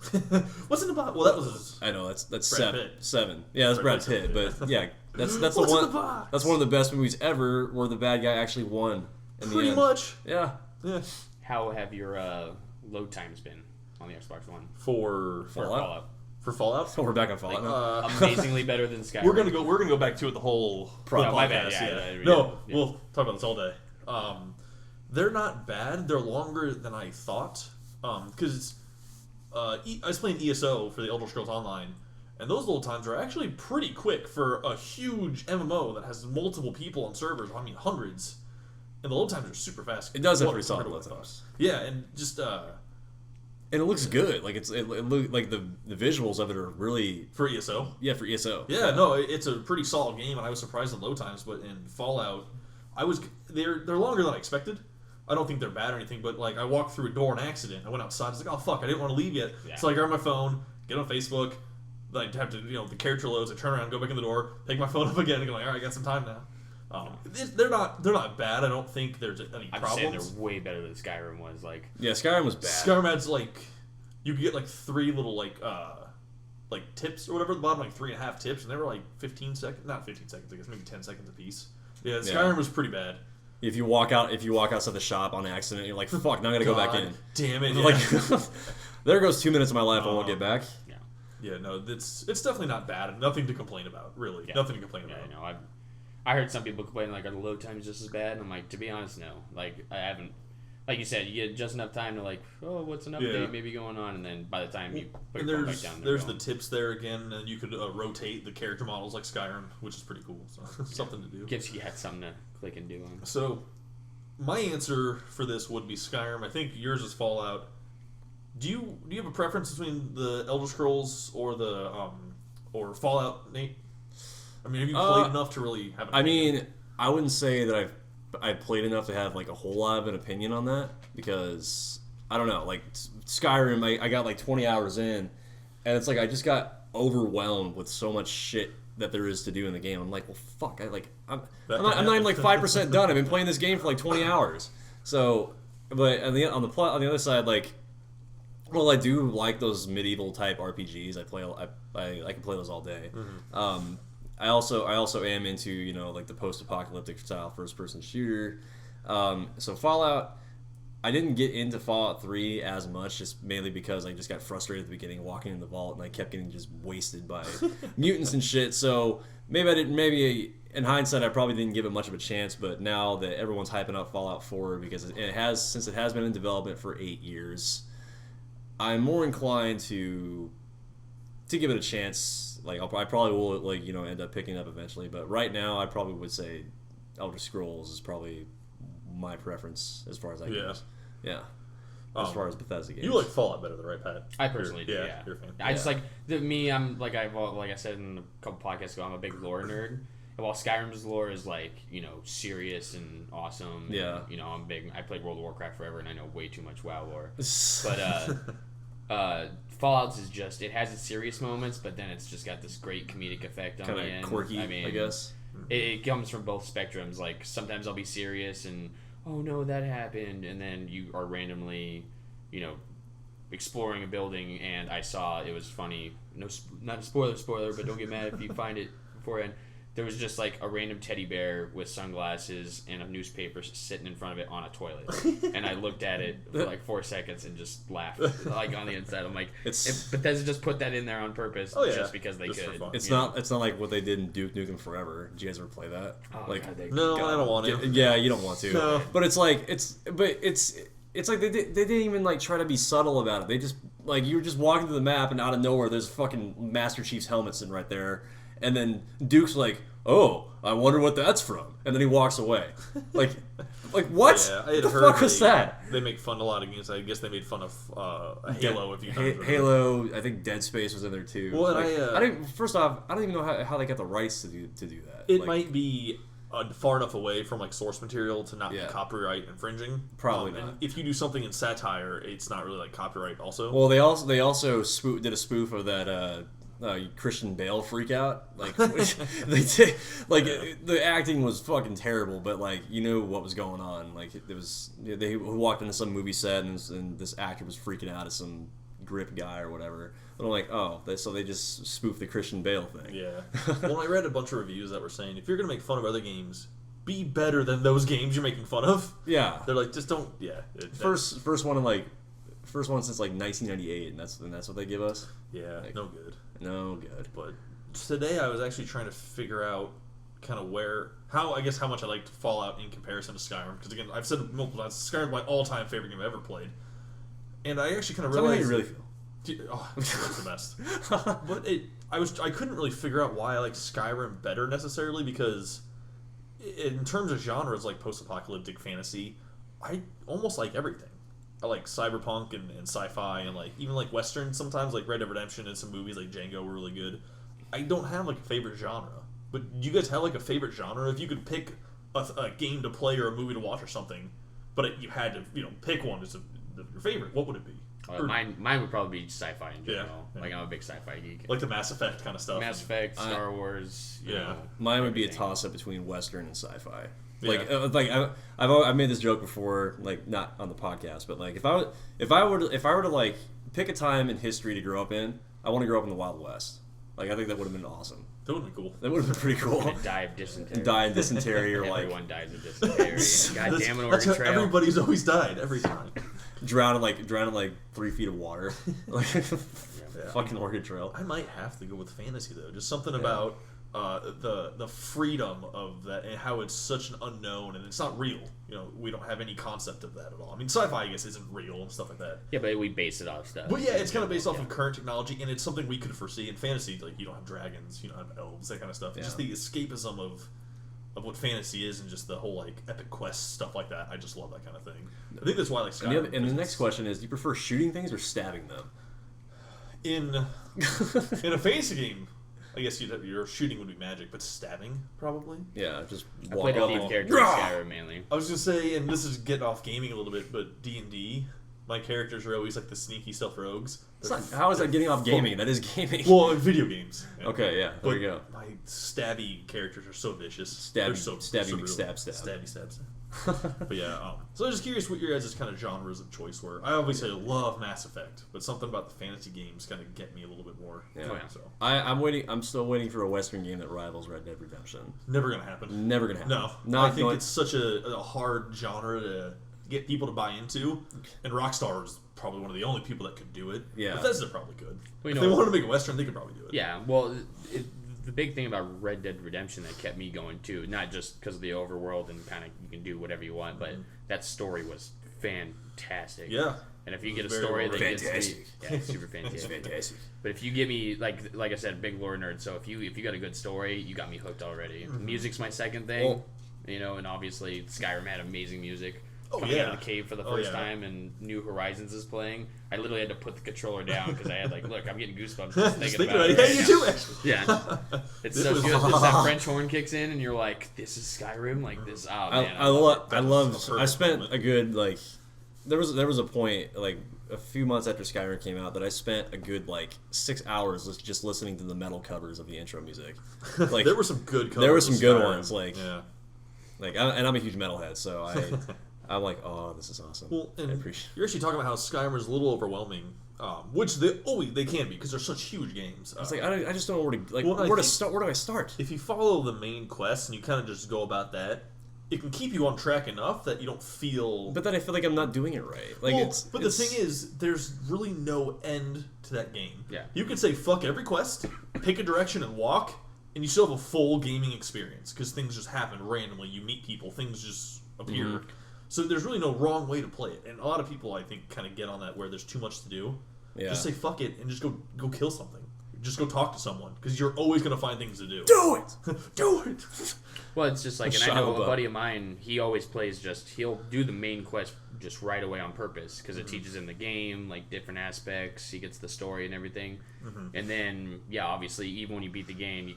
What's in the box? Well, that was. I know that's Brad seven. Pitt. Seven. Yeah, that's Brad Pitt. But yeah, that's the What's in one. the box? That's one of the best movies ever, where the bad guy actually won. In the Pretty end. much. Yeah. Yeah. How have your load times been on the Xbox One? For Fallout. For Fallout. So we're back on Fallout now. Amazingly better than Skyrim. We're gonna go back to it the whole Problem. podcast. My bad, yeah. No, Yeah. we'll talk about this all day. They're not bad. They're longer than I thought. Because I was playing ESO for the Elder Scrolls Online, and those little times are actually pretty quick for a huge MMO that has multiple people on servers. I mean, hundreds. And the load times are super fast. It does have Well, pretty solid compared load to what I times. thought. Yeah, and just And it looks good. Like it look like the visuals of it are really for ESO. for ESO. Yeah, no, it's a pretty solid game, and I was surprised at load times. But in Fallout, they're longer than I expected. I don't think they're bad or anything, but like I walked through a door in accident. I went outside. I was like, oh fuck, I didn't want to leave yet. Yeah. So I grabbed my phone, get on Facebook. Like have to, the character loads. I turn around, go back in the door, pick my phone up again, and go like, all right, I got some time now. They're not bad. I don't think there's any I'm saying problems. they're way better than Skyrim was. Like, Yeah, Skyrim was bad. Skyrim adds like you could get like 3 little like tips or whatever at the bottom, like 3.5 tips, and they were like 15 seconds, not 15 seconds, I guess maybe 10 seconds a piece. Yeah, Skyrim was pretty bad. If you walk outside the shop on accident, you're like, fuck, now I gotta go back in. Damn it! Yeah. Like, there goes 2 minutes of my life I won't get back. Yeah, no, it's definitely not bad. Nothing to complain about, really. Yeah. Nothing to complain yeah, about. I know. I heard some people complaining like, are the load times just as bad? And I'm like, to be honest, no. Like, I haven't. Like you said, you get just enough time to like, oh, what's an update maybe going on, and then by the time you put And your phone back down, there's the tips there again, and you could rotate the character models like Skyrim, which is pretty cool. So something to do. gives you something to click and do on. So, my answer for this would be Skyrim. I think yours is Fallout. Do you have a preference between the Elder Scrolls or the or Fallout, Nate? I mean, have you played enough to really have an opinion? I mean, I wouldn't say that I've played enough to have like a whole lot of an opinion on that, because I don't know. Like Skyrim, I got like 20 hours in, and it's like I just got overwhelmed with so much shit that there is to do in the game. I'm like, well, fuck. I'm not even like 5% done. I've been playing this game for like 20 hours. So, but on the other side, like, well, I do like those medieval type RPGs. I can play those all day. Mm-hmm. I also am into like the post-apocalyptic style first-person shooter. So Fallout, I didn't get into Fallout 3 as much, just mainly because I just got frustrated at the beginning walking in the vault, and I kept getting just wasted by mutants and shit. So maybe in hindsight I probably didn't give it much of a chance. But now that everyone's hyping up Fallout 4 because since it has been in development for 8 years, I'm more inclined to give it a chance. Like I probably will end up picking it up eventually, but right now I probably would say Elder Scrolls is probably my preference as far as I goes. Yeah. As far as Bethesda games. You like Fallout better than right, Pat? I personally do. Yeah, you're a fan. I just like me. I'm like I said in a couple podcasts ago. I'm a big lore nerd. And while Skyrim's lore is like serious and awesome. Yeah. And, I'm big. I played World of Warcraft forever, and I know way too much WoW lore. But Fallout's is just, it has its serious moments, but then it's just got this great comedic effect on the end. Kind of quirky, I guess. It comes from both spectrums. Like sometimes I'll be serious and oh no, that happened, and then you are randomly, exploring a building, and I saw it was funny. No, not a spoiler, but don't get mad if you find it beforehand. there was just like a random teddy bear with sunglasses and a newspaper sitting in front of it on a toilet, and I looked at it for like 4 seconds and just laughed like on the inside. I'm like, Bethesda just put that in there on purpose just because they Just for could. fun. It's not like what they did in Duke Nukem Forever. Did you guys ever play that? Oh, like, God, No, I don't want to. yeah, you don't want to. No. But it's like it's like they didn't even like try to be subtle about it. They just like you're just walking through the map and out of nowhere there's fucking Master Chief's helmet sitting right there, and then Duke's like, "Oh, I wonder what that's from," and then he walks away. Like what? Yeah, I What had the heard fuck was that? They make fun of a lot of games. I guess they made fun of Halo a few times. Halo, I think Dead Space was in there too. Well, and like, I didn't. First off, I don't even know how they got the rights to do that. It Like, might be far enough away from like source material to not Yeah. be copyright infringing. Probably And not. if you do something in satire, it's not really like copyright. Also, Well, they also did a spoof of that Christian Bale freak out. Like they did, like the acting was fucking terrible, but like you know what was going on. Like it was they walked into some movie set and this actor was freaking out at some grip guy or whatever. But I'm like, oh, so they just spoofed the Christian Bale thing. yeah. Well, I read a bunch of reviews that were saying if you're gonna make fun of other games, be better than those games you're making fun of. Yeah. They're like, just don't. Yeah. First one since like 1998, and that's what they give us. Yeah. No good. No good. But today I was actually trying to figure out kind of how much I liked Fallout in comparison to Skyrim. Because again, I've said multiple times, Skyrim's my all-time favorite game I've ever played. And I actually kind of Tell me how realized... you really feel. Oh, that's the best. But I couldn't really figure out why I like Skyrim better necessarily, because in terms of genres like post-apocalyptic fantasy, I almost like everything. I like cyberpunk and sci-fi and like even like western sometimes, like Red Dead Redemption and some movies like Django were really good. I don't have like a favorite genre, but do you guys have like a favorite genre? If you could pick a game to play or a movie to watch or something, but you had to pick one as your favorite, what would it be? Mine would probably be sci-fi in general. Yeah. Like I'm a big sci-fi geek. Like the Mass Effect kind of stuff. Mass Effect, Star Wars. You know, Mine would be a everything. toss-up between Western and sci-fi. Yeah. Like I've made this joke before, like not on the podcast, but like if I were to like pick a time in history to grow up in, I want to grow up in the Wild West. Like I think that would have been awesome. That would have been cool. That would have been pretty cool. Die of dysentery. Die in dysentery or like Everyone dies of dysentery. God damn it, That's Oregon how Trail. everybody's always died every time. drown in like 3 feet of water. Like fucking Oregon Trail. I might have to go with fantasy though. Just something about the freedom of that and how it's such an unknown and it's not real. We don't have any concept of that at all. I mean, sci-fi I guess isn't real and stuff like that. Yeah, but we base it off stuff. But yeah, it's kind of based off of current technology, and it's something we could foresee in fantasy. Like you don't have dragons, you don't have elves, that kind of stuff. It's just the escapism of what fantasy is, and just the whole like epic quest stuff like that. I just love that kind of thing. I think that's why I like Skyrim. And the next question is, do you prefer shooting things or stabbing them? in a fantasy game, I guess your shooting would be magic, but stabbing probably. Yeah, just I walk played a up thief and character in Skyrim mainly. I was gonna say, and this is getting off gaming a little bit, but D&D, my characters are always like the sneaky stealth rogues. How is that getting off gaming? That is gaming. Well, in video games. Okay, yeah, there But you go. my stabby characters are so vicious. Stabby- They're so stabby brutal. McStab. Stabby stab. But yeah, so I'm just curious what your guys' kind of genres of choice were. I obviously love Mass Effect, but something about the fantasy games kind of get me a little bit more. Yeah. Oh, yeah. So I'm still waiting for a Western game that rivals Red Dead Redemption. never gonna happen. Never gonna happen. No, Not I think going- it's such a hard genre to get people to buy into, and Rockstar is probably one of the only people that could do it. Yeah. Bethesda probably could. Well, If you they know- wanted to make a Western, they could probably do it. Yeah, well, the big thing about Red Dead Redemption that kept me going too, not just because of the overworld and kind of you can do whatever you want, but that story was fantastic. Yeah. And if you get a Very story well that gets me, Fantastic. yeah, it's super fantastic. Fantastic. But if you give me like I said, big lore nerd. So if you got a good story, you got me hooked already. Music's my second thing, Well- and obviously Skyrim had amazing music. Oh, Coming out yeah. of the cave for the Oh, first yeah. time and New Horizons is playing, I literally had to put the controller down because I had look, I'm getting goosebumps just thinking about it. Yeah, right you now. too, actually. Yeah, it's This so was- good. Just that French horn kicks in, and you're like, "This is Skyrim." Like this. Oh man, I love. the I perfect spent moment. a good like. There was a point like a few months after Skyrim came out that I spent a good 6 hours just listening to the metal covers of the intro music. Like There were some good covers. there were some of good Skyrim. ones. Yeah. And I'm a huge metalhead, so I'm like, oh, this is awesome. Well, I and appreciate. you're actually talking about how Skyrim is a little overwhelming. which they can be because they're such huge games. It's like I just don't know where to like Well, where to start. Where do I start? If you follow the main quest and you kind of just go about that, it can keep you on track enough that you don't feel. But then I feel like I'm not doing it right. Like the thing is, there's really no end to that game. Yeah. You can say fuck every quest, pick a direction and walk, and you still have a full gaming experience because things just happen randomly. You meet people, things just appear. Mm-hmm. So there's really no wrong way to play it. And a lot of people, I think, kind of get on that where there's too much to do. Yeah. Just say fuck it and just go kill something. Just go talk to someone because you're always going to find things to do. Do it. Do it. Well, it's just like, and I Shut know up. a buddy of mine, he always plays he'll do the main quest just right away on purpose because it teaches him the game, like different aspects. He gets the story and everything. And then, yeah, obviously, even when you beat the game, you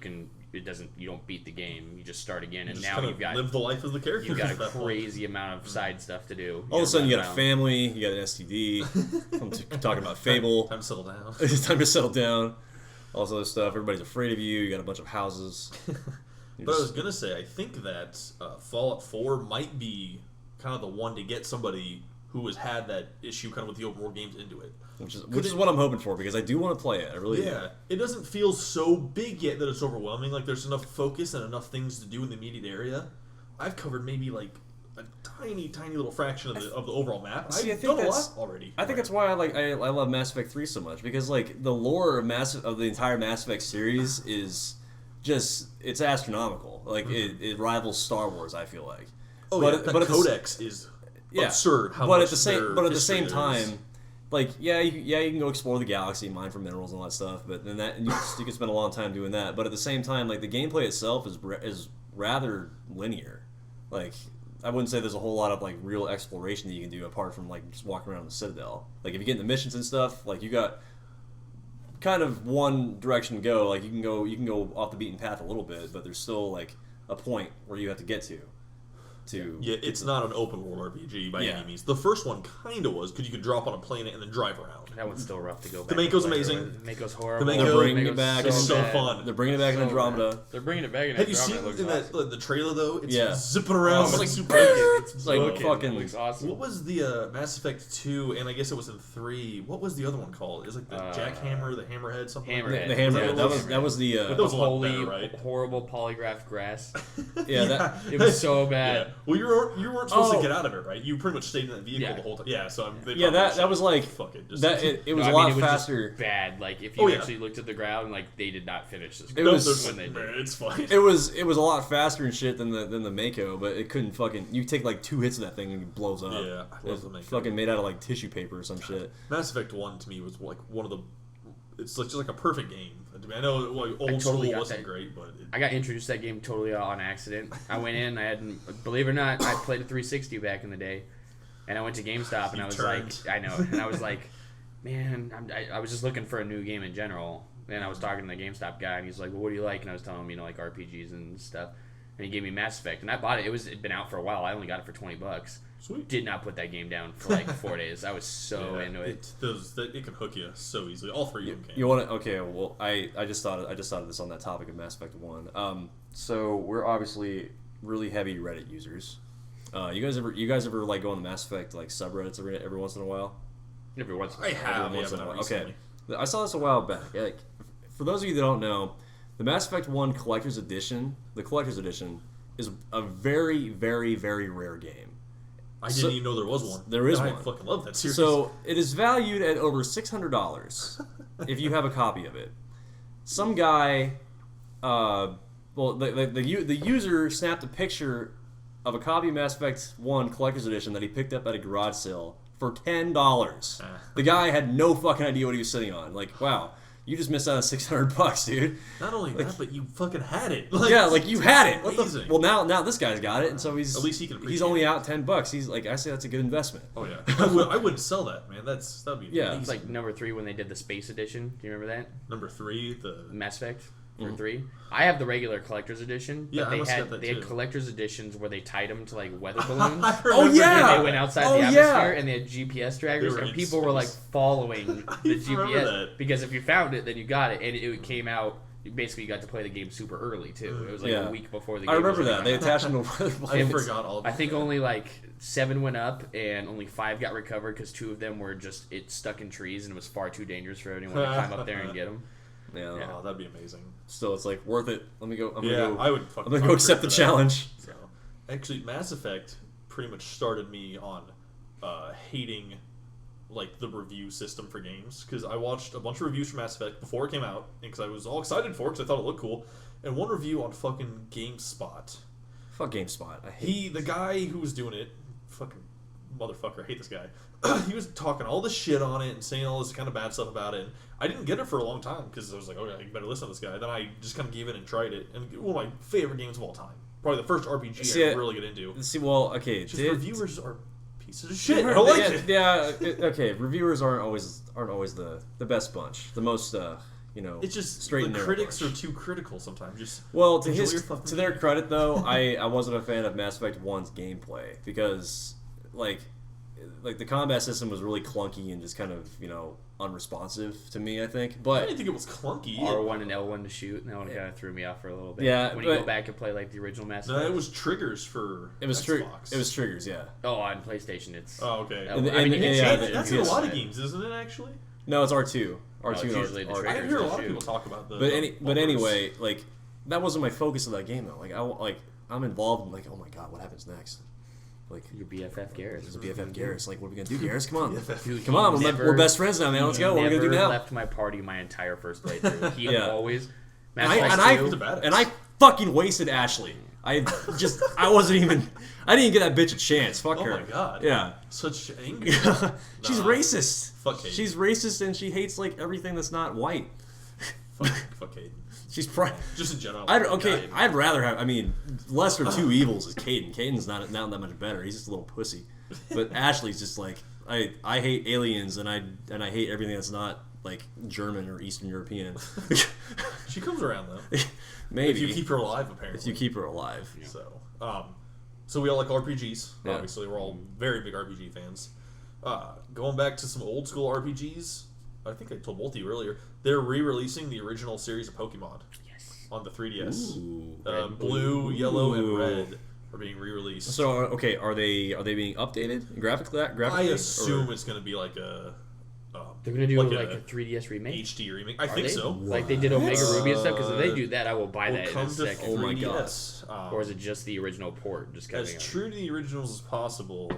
don't beat the game. You just start again, and Just now kind you've of got live the life of the character. you've got at a that point. crazy amount of side stuff to do. All of a sudden, you got a around. family, you got an STD. I'm talking about Fable. Time to settle down. It's time to settle down. All this other stuff. Everybody's afraid of you. You got a bunch of houses. But I was gonna say, I think that Fallout 4 might be kind of the one to get somebody who has had that issue kind of with the open world games into it. Which is what I'm hoping for because I do want to play it. I really do. It doesn't feel so big yet that it's overwhelming. Like there's enough focus and enough things to do in the immediate area. I've covered maybe like a tiny little fraction of the overall map. See, I I've think done a that's- lot already. I think that's why I love Mass Effect 3 so much because like the lore of the entire Mass Effect series is just it's astronomical. Like it rivals Star Wars. I feel like. Oh, but, yeah, that but at the codex is absurd. How but much at the same history same there is. time, like you can go explore the galaxy, mine for minerals and all that stuff. But then you can spend a long time doing that. But at the same time, like the gameplay itself is rather linear. Like I wouldn't say there's a whole lot of like real exploration that you can do apart from like just walking around the Citadel. Like if you get into missions and stuff, like you got kind of one direction to go. Like you can go off the beaten path a little bit, but there's still like a point where you have to get to. Yeah, it's not an open world RPG by Yeah. any means. The first one kind of was because you could drop on a planet and then drive around. That one's still rough to go back. Mako's to play. amazing. Mako's horrible. The Mako- They're bringing it Mako's back. It's so bad. fun. They're bringing it back in So Andromeda. bad. They're bringing it back in Have you Andromeda. seen It looks in awesome. the trailer though? It's Yeah. zipping around. Oh, like like super. it's like broken. fucking- It looks awesome. What was the Mass Effect 2, and I guess it was in 3, what was the other one called? It was like the Jackhammer, the Hammerhead, something like Hammerhead. The hammer. Yeah, that was the. But those- was a lot Holy, better, right? horrible polygraph grass. Yeah, that- It was so bad. Yeah. Well, you weren't supposed Oh. to get out of it, right? You pretty much stayed in that vehicle Yeah. the whole time. Yeah, so they Yeah, probably that just was like fuck it. Just, that. It was No, a lot it was faster. Just bad. Like if you Oh, yeah. actually looked at the ground, like they did not finish this. It no, was- there's when they did. it's fine. It was a lot faster and shit than the Mako, but it couldn't fucking. You take like 2 hits of that thing and it blows up. Yeah, I love the Mako. Fucking made out of like tissue paper or some shit. Mass Effect 1 to me was like one of the. It's like just like a perfect game. To me. I know like old totally school got wasn't that. great, but I got introduced to that game totally on accident. I went in, I hadn't, believe it or not, I played a 360 back in the day, and I went to GameStop and You I was turned. like, I know, and I was like, man, I was just looking for a new game in general, and I was talking to the GameStop guy, and he's like, well, what do you like? And I was telling him, like RPGs and stuff, and he gave me Mass Effect, and I bought it. It'd been out for a while. I only got it for $20. sweet. Did not put that game down for like 4 days. I was so into it. It can hook you so easily. All three of them can. You want to? Okay. Well, I just thought of this on that topic of Mass Effect 1. So we're obviously really heavy Reddit users. You guys ever like go on the Mass Effect like subreddits every once in a while? Every once in a I while. have. Every Yeah, once but in a not while. Okay. recently. I saw this a while back. Like, for those of you that don't know, the Mass Effect 1 Collector's Edition, the Collector's Edition, is a very, very, very rare game. I didn't even know there was one. There is I one. fucking love that series. So it is valued at over $600 if you have a copy of it. Some guy, the user snapped a picture of a copy of Mass Effect 1 Collector's Edition that he picked up at a garage sale for $10. The guy had no fucking idea what he was sitting on. Like, wow, you just missed out on $600, dude. not only that, but you fucking had it. Yeah, like you had it. What the, amazing. well, now this guy's got it, and so he's At least he can he's appreciate only it. out $10. He's like, I say that's a good investment. Oh yeah, I wouldn't sell that, man. That'd be Yeah. amazing. It's like number 3 when they did the Space Edition. Do you remember that? Number 3, the Mass Effect for 3. I have the regular collector's edition. But Yeah, I they must had get that they had too. collector's editions where they tied them to like weather balloons. I Oh, remember yeah! And that. they went outside Oh, the yeah. atmosphere and they had GPS trackers They were and in people were like space. following the remember GPS that. because if you found it then you got it and it came out. Basically, you got to play the game super early too. It was like Yeah. a week before the I game. remember was that they out. attached him to weather I balloons. forgot all. I think only like 7 went up, and only 5 got recovered because 2 of them were stuck in trees, and it was far too dangerous for anyone to climb up there and get them. Yeah. Oh, that'd be amazing. Still, it's like worth it. Let me go. I would. I'm gonna go accept the challenge. So, actually, Mass Effect pretty much started me on hating like the review system for games, because I watched a bunch of reviews for Mass Effect before it came out, because I was all excited for it because I thought it looked cool, and one review on fucking GameSpot. Fuck GameSpot. I hate The guy who was doing it, fucking motherfucker, I hate this guy. He was talking all this shit on it and saying all this kind of bad stuff about it. And I didn't get it for a long time because I was like, okay, I better listen to this guy. Then I just kind of gave it and tried it, and one of my favorite games of all time. Probably the first RPG I really get into. See, well, okay. Just reviewers are pieces of shit. I don't like it. Yeah, okay. Reviewers aren't always the best bunch. The most It's just straight the and narrow critics bunch. are too critical sometimes. Just well, to their credit though, I wasn't a fan of Mass Effect 1's gameplay because like the combat system was really clunky and just kind of unresponsive to me, I think. I But didn't think it was clunky. R1 and L1 to shoot, and that one kind of threw me off for a little bit. Yeah, when you go but- back and play like the original Mass No, Effect. it was triggers for it was Xbox. it was triggers, yeah. Oh, on PlayStation, it's. Oh, okay. I mean, you can yeah, change it. That's if in you a lot of decide. games, isn't it? Actually, No, it's R2. R2 it's and usually the R2. I triggers hear a to lot of shoot. people talk about the. But bumpers. anyway, like that wasn't my focus of that game though. Like I'm involved in like, oh my god, what happens next? Like Your BFF Garrett. this is BFF Garrus. Like, what are we gonna do, Garrus? Come on, Dude, come he on. never- We're best friends now, man. Let's go. What are we gonna do Never now? left my party my entire first playthrough. He Yeah. always. And Mass Effect I, 2, He's a badass. and I fucking wasted Ashley. I didn't even get that bitch a chance. Fuck Oh her. my god. Yeah. Such anger. She's Nah. racist. Fuck Kate. She's racist and she hates like everything that's not white. Fuck Kate. She's Just in general. Okay, I'd rather have. I mean, lesser two evils is Caden. Caden's not that much better. He's just a little pussy. But Ashley's just like I hate aliens and I hate everything that's not like German or Eastern European. She comes around though. Maybe If you keep her alive, apparently. If you keep her alive. So we all like RPGs. Yeah. Obviously, we're all very big RPG fans. Going back to some old school RPGs, I think I told both of you earlier. They're re-releasing the original series of Pokemon Yes. on the 3DS. Ooh. Red, Blue, yellow, and Ooh. red are being re-released. So okay, are they being updated graphically? I assume it's going to be like a They're gonna do like like a a 3DS remake. HD remake. I Are think they? so. Like they did Omega Ruby and stuff. Because if they Uh, do that, I will buy Will that in come a to second. Oh my 3DS. Or is it just the original port? Just coming As out? true to the originals as possible.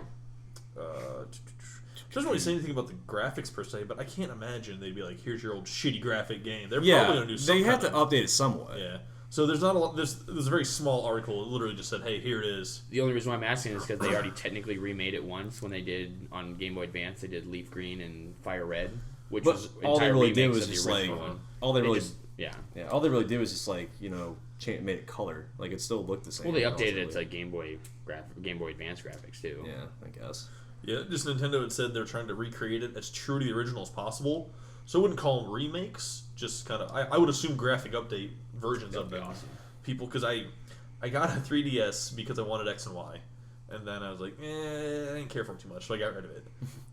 Doesn't really say anything about the graphics per se, but I can't imagine they'd be like, "Here's your old shitty graphic game." They're Yeah, probably gonna do some they have to kind of- update it somewhat. Yeah. So there's not a lot. There's a very small article. It literally just said, "Hey, here it is." The only reason why I'm asking is because they already technically remade it once when they did on Game Boy Advance. They did Leaf Green and Fire Red, which But was all they entire really did remakes was of the just like original one. all they really Yeah. all they really did was just like made it color. Like it still looked the same. Well, they updated it relatively. to like Game Boy Advance graphics too. Yeah, I guess. Yeah, just Nintendo had said they're trying to recreate it as true to the original as possible. So I wouldn't call them remakes. Just kind of, I would assume graphic update versions That'd of be them. awesome. People, because I got a 3DS because I wanted X and Y, and then I was like, I didn't care for them too much, so I got rid of it.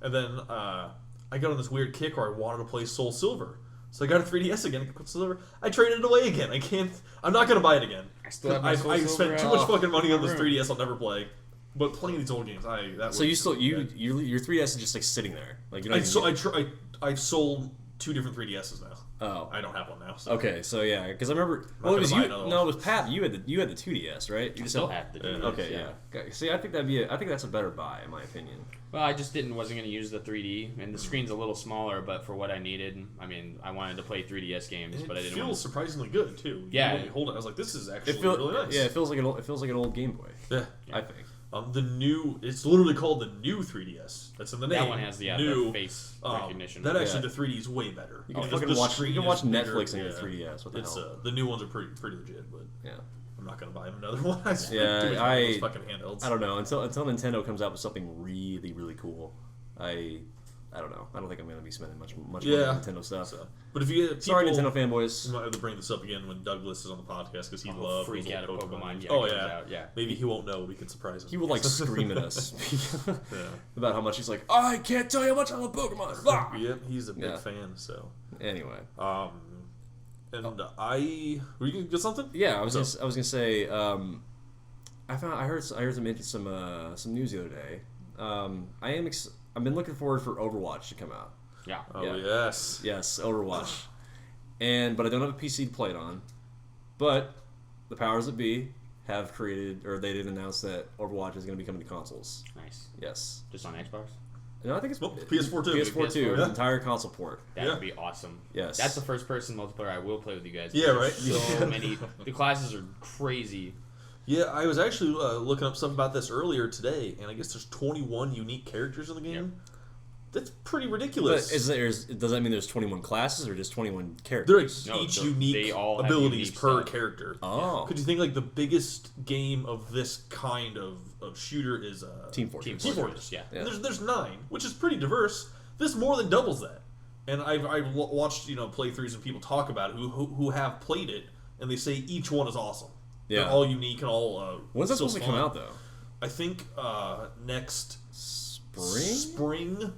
And then I got on this weird kick where I wanted to play Soul Silver, so I got a 3DS again. Soul Silver. I traded it away again. I'm not gonna buy it again. I still have my Soul I Silver spent too out. much fucking money on this Room. 3DS. I'll never play. But playing these old games, So you still your 3DS is just like sitting there, like you know. I've sold 2 different 3DSs now. Oh, I don't have one now. So. okay. So yeah, because I remember. not Well, it was gonna you. buy another No, one. it was Pat. You had the 2DS, right? You I just still had- have the Yeah. 2DS, Okay, yeah. Okay, see, I think that's a better buy in my opinion. Well, I just wasn't going to use the 3D, and the screen's a little smaller, but for what I needed, I mean, I wanted to play 3DS games, And but I it didn't feels want surprisingly good too. Yeah. When you hold it, I was like, this is actually It feels really nice. Yeah, it feels like an old Game Boy. Yeah. I think. It's literally called the new 3DS. That's in the name. That one has the new face um, recognition. That actually, Yeah. the 3D is way better. You can Because fucking the watch. screen You can watch is bigger. Netflix on your Yeah. 3DS. What the It's hell? the new ones are pretty legit, but Yeah. I'm not gonna buy another one. I spent Yeah, too much money on those I fucking handhelds. I don't know until Nintendo comes out with something really really cool. I don't know. I don't think I'm gonna be spending much money Yeah. on Nintendo stuff. So, but if you get Sorry, people, Nintendo fanboys. we might have to bring this up again when Douglas is on the podcast because he I'll loves freak those out old at Pokemon. games. Yeah, Oh it comes yeah. out, yeah. Maybe he won't know. We can surprise him. He would like scream at us Yeah. about how much he's like. I can't tell you how much I love Pokemon. Blah. Yep, he's a big Yeah. fan. So, Anyway, were you gonna get something? yeah, I was gonna say. I heard some news the other day. I've been looking forward for Overwatch to come out. Yeah. Oh Yeah. yes. Yes, Overwatch. But I don't have a PC to play it on. But the powers that be have created, or they did announce that Overwatch is going to be coming to consoles. Nice. Yes. Just on Xbox? No, I think it's Well, PS4 too. PS4 too. PS4. Entire console port. That Yeah. would be awesome. Yes. That's the first person multiplayer I will play with you guys. Yeah, There's right? So many. The classes are crazy. Yeah, I was actually looking up stuff about this earlier today, and I guess there's 21 unique characters in the game. That's pretty But ridiculous. does that mean there's 21 classes or just 21 They're characters? No, each they unique all have abilities unique per stuff. character. Oh. Could you think like the biggest game of this kind of shooter is Team Fortress. Team Team Fortress, Fortress? yeah. Yeah. There's 9, which is pretty diverse. This more than doubles that. And I've watched playthroughs and people talk about it who have played it, and they say each one is awesome. Yeah. They're all unique and all. When's that still supposed to come fun. out though? I think next Spring?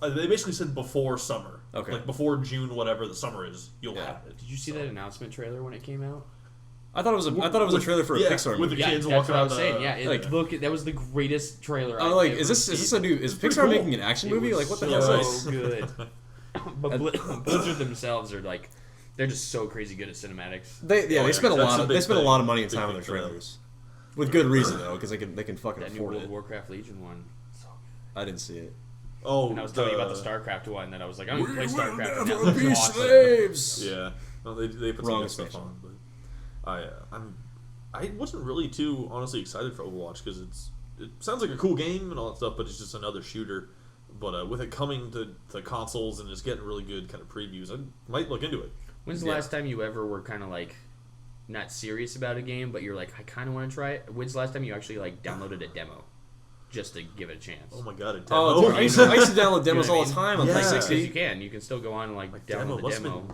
They basically said before summer. Okay. Like before June, whatever the summer is, you'll Yeah. have it. Did you see that announcement trailer when it came out? I thought it was a trailer for a Yeah, Pixar with movie. the kids that's walking what I on was the- saying. Yeah, like- look, that was the greatest trailer. I'm I've like, ever is this seen. a new? Is pretty Pixar cool. making an action It movie? was Like what the so hell? nice. Is So good. But Blizzard themselves are like, they're just so crazy good at cinematics. They Oh, yeah, spend a that's lot a of big they spend a thing. lot of money and Big time on thing their for them. trailers, with good reason though, because they can fucking That new afford World it. of Warcraft Legion one. So good. I didn't see it. Oh, And I was telling you about the StarCraft one that I was like, I'm gonna play StarCraft. And that Never looks be awesome. slaves. Yeah, no, they put Wrong some good stuff expansion. on, but I wasn't really too honestly excited for Overwatch because it sounds like a cool game and all that stuff, but it's just another shooter. But with it coming to consoles and just getting really good kind of previews, I might look into it. When's the Yeah. last time you ever were kind of like not serious about a game, but you're like, I kind of want to try it? When's the last time you actually like downloaded a demo just to give it a chance? Oh my god, a demo! Oh, dude, I used to download demos You know all what the I time on Yeah. Because 360. you can still go on and like demo download the must demo, have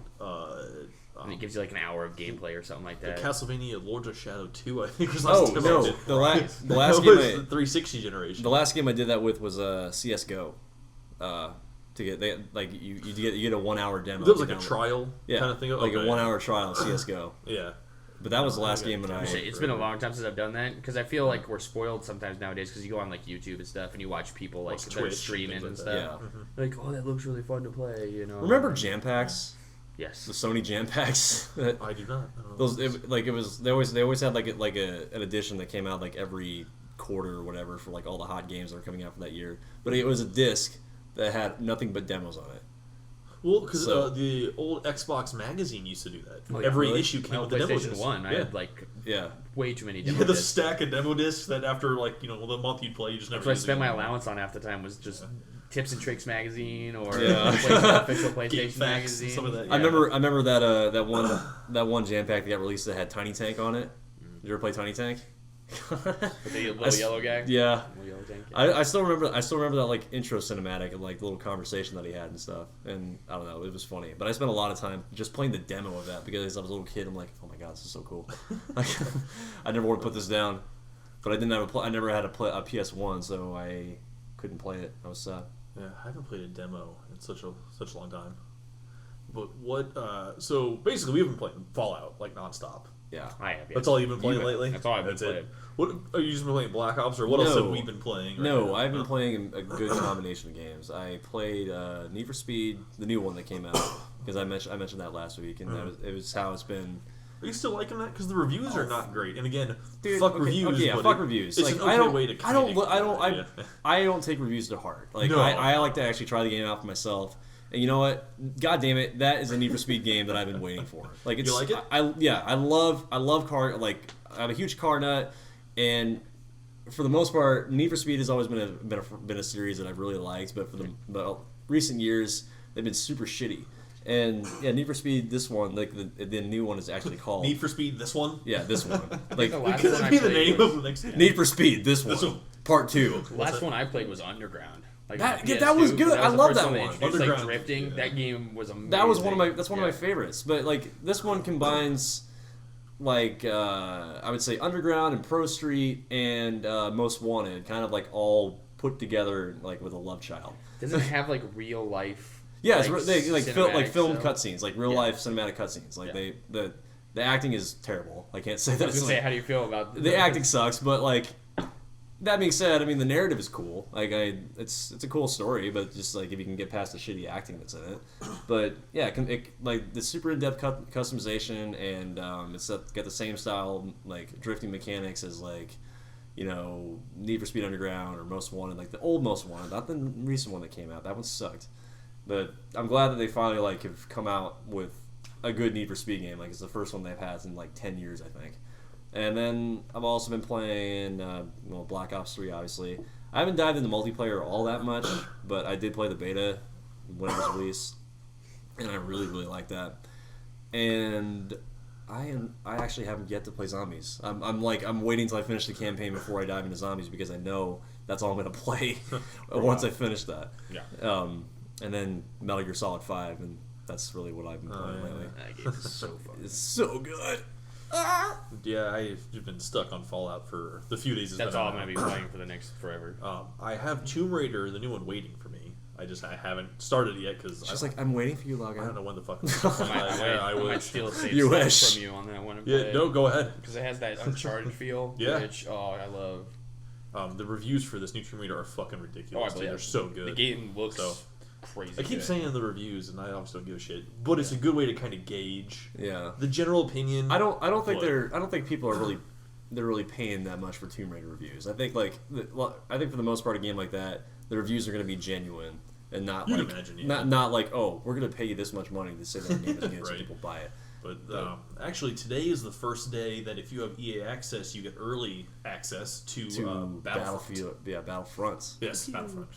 been and it gives you like an hour of gameplay or something like that. Castlevania Lords of Shadow 2, I think was the Oh last time I no, did. the last That game was I, the 360 generation. the last game I did that with was CS:GO. To get you get a 1 hour demo. That was to like a download. trial Yeah, kind of thing. like Okay. a 1 hour trial of CS:GO. Yeah. But that was the last Okay. game that I. It's been a long time since I've done that because I feel like we're spoiled sometimes nowadays because you go on like YouTube and stuff and you watch people like Watch that are Twitch and streaming things and like stuff. Yeah. Like, oh, that looks really fun to play, you know. Remember Jam Packs? The Yes. Sony Jam Packs. That- I do not. I don't know. Those it was they always had like an edition that came out like every quarter or whatever for like all the hot games that were coming out for that year. But it was a disc that had nothing but demos on it. Well, because So- the old Xbox magazine used to do that. Oh, yeah, Every really? issue came My with old the demo PlayStation disc. 1, I Yeah. had like Yeah. way too many You demo had the discs. stack of demo discs that after the month you'd play, you just never. That's what I used spent my again. allowance on half the time was just Tips and Tricks magazine or Yeah. official Game PlayStation Facts, magazine. some of that. I remember that one Jam Pack that got released that had Tiny Tank on it. Did you ever play Tiny Tank? With the I little s- yellow guy. Yeah. Little yellow tank. I still remember that like intro cinematic and like the little conversation that he had and stuff, and I don't know, it was funny. But I spent a lot of time just playing the demo of that because I was a little kid. I'm like, oh my god, this is so cool. Like, I never want to put this down, but I never had a PS1, so I couldn't play it. I was sad. Yeah, I haven't played a demo in such a long time. But what? So basically, we've been playing Fallout like nonstop. Yeah. I have. Yeah. That's all you've been playing You- lately. That's all I've been That's playing. it. What are you just been playing Black Ops or what else No. have we been playing? right No, now? I've been playing a good combination of games. I played Need for Speed, the new one that came out, because I mentioned that last week, and it was how it's been. Are you still liking that? Because the reviews are not great. And again, Dude, fuck okay, reviews. okay, yeah, but fuck reviews. It's Like an okay I don't, way to I don't, kinda I don't, get- yeah. I don't take reviews to heart. Like No. I like to actually try the game out for myself. And you know what? God damn it, that is a Need for Speed game that I've been waiting for. Like it's, You like it? I love car. Like I'm a huge car nut, and for the most part, Need for Speed has always been a series that I've really liked. But for the recent years, they've been super shitty. And yeah, Need for Speed, this one, like the new one is actually called Need for Speed, this one? Yeah, this one. Like the last Could one that I be the played name was- of the next game? Need for Speed, this This one, one. part 2. The last one I played was Underground. Like That- on yeah, that was PS2, good. that I the love first that they one. introduced, like Underground, drifting. yeah. That game was amazing. That was one of my Yeah. favorites. But like this one combines like I would say Underground and Pro Street and Most Wanted, kind of like all put together like with a love child. Does it have like real life? Yeah, like, they film cinematic film stuff? cutscenes, like real Yeah. life cinematic cutscenes. Like Yeah. they The acting is terrible. I can't say that. I was It's gonna say, like, how do you feel about the acting sucks, but like that being said, I mean the narrative is cool. Like it's a cool story, but just like if you can get past the shitty acting that's in it. But yeah, like the super in-depth customization, and it's got the same style like drifting mechanics as like Need for Speed Underground or Most Wanted, like the old Most Wanted, not the recent one that came out. That one sucked. But I'm glad that they finally like have come out with a good Need for Speed game. Like it's the first one they've had in like 10 years, I think. And then I've also been playing Black Ops 3, obviously. I haven't dived into multiplayer all that much, but I did play the beta when it was released, and I really, really like that. And I actually haven't yet to play zombies. I'm waiting until I finish the campaign before I dive into zombies because I know that's all I'm gonna play once I finish that. Yeah. And then Metal Gear Solid 5, and that's really what I've been playing lately. That game is so fun. It's so good. Yeah, I've been stuck on Fallout for the few days. That's all I'm gonna be playing for the next forever. I have Tomb Raider, the new one, waiting for me. I haven't started it yet because Just like I'm waiting for you, log I don't out. know when the fuck. I might wish. steal a save You slot wish. from you on that one. Yeah, no, go ahead. Because it has that Uncharted feel, Yeah. which I love. The reviews for this new Tomb Raider are fucking ridiculous. I believe They're so good. The game looks So, crazy. I keep good. saying the reviews, and I obviously don't give a shit. But it's a good way to kind of gauge Yeah. the general opinion. I don't think What? I don't think people are really paying that much for Tomb Raider reviews. I think I think for the most part a game like that, the reviews are going to be genuine and not You'd like imagine, yeah. not like, oh, we're going to pay you this much money to say that game is good so Right. people buy it. But actually, today is the first day that if you have EA access, you get early access to Battlefront. Battlefronts. Yes, Battlefront.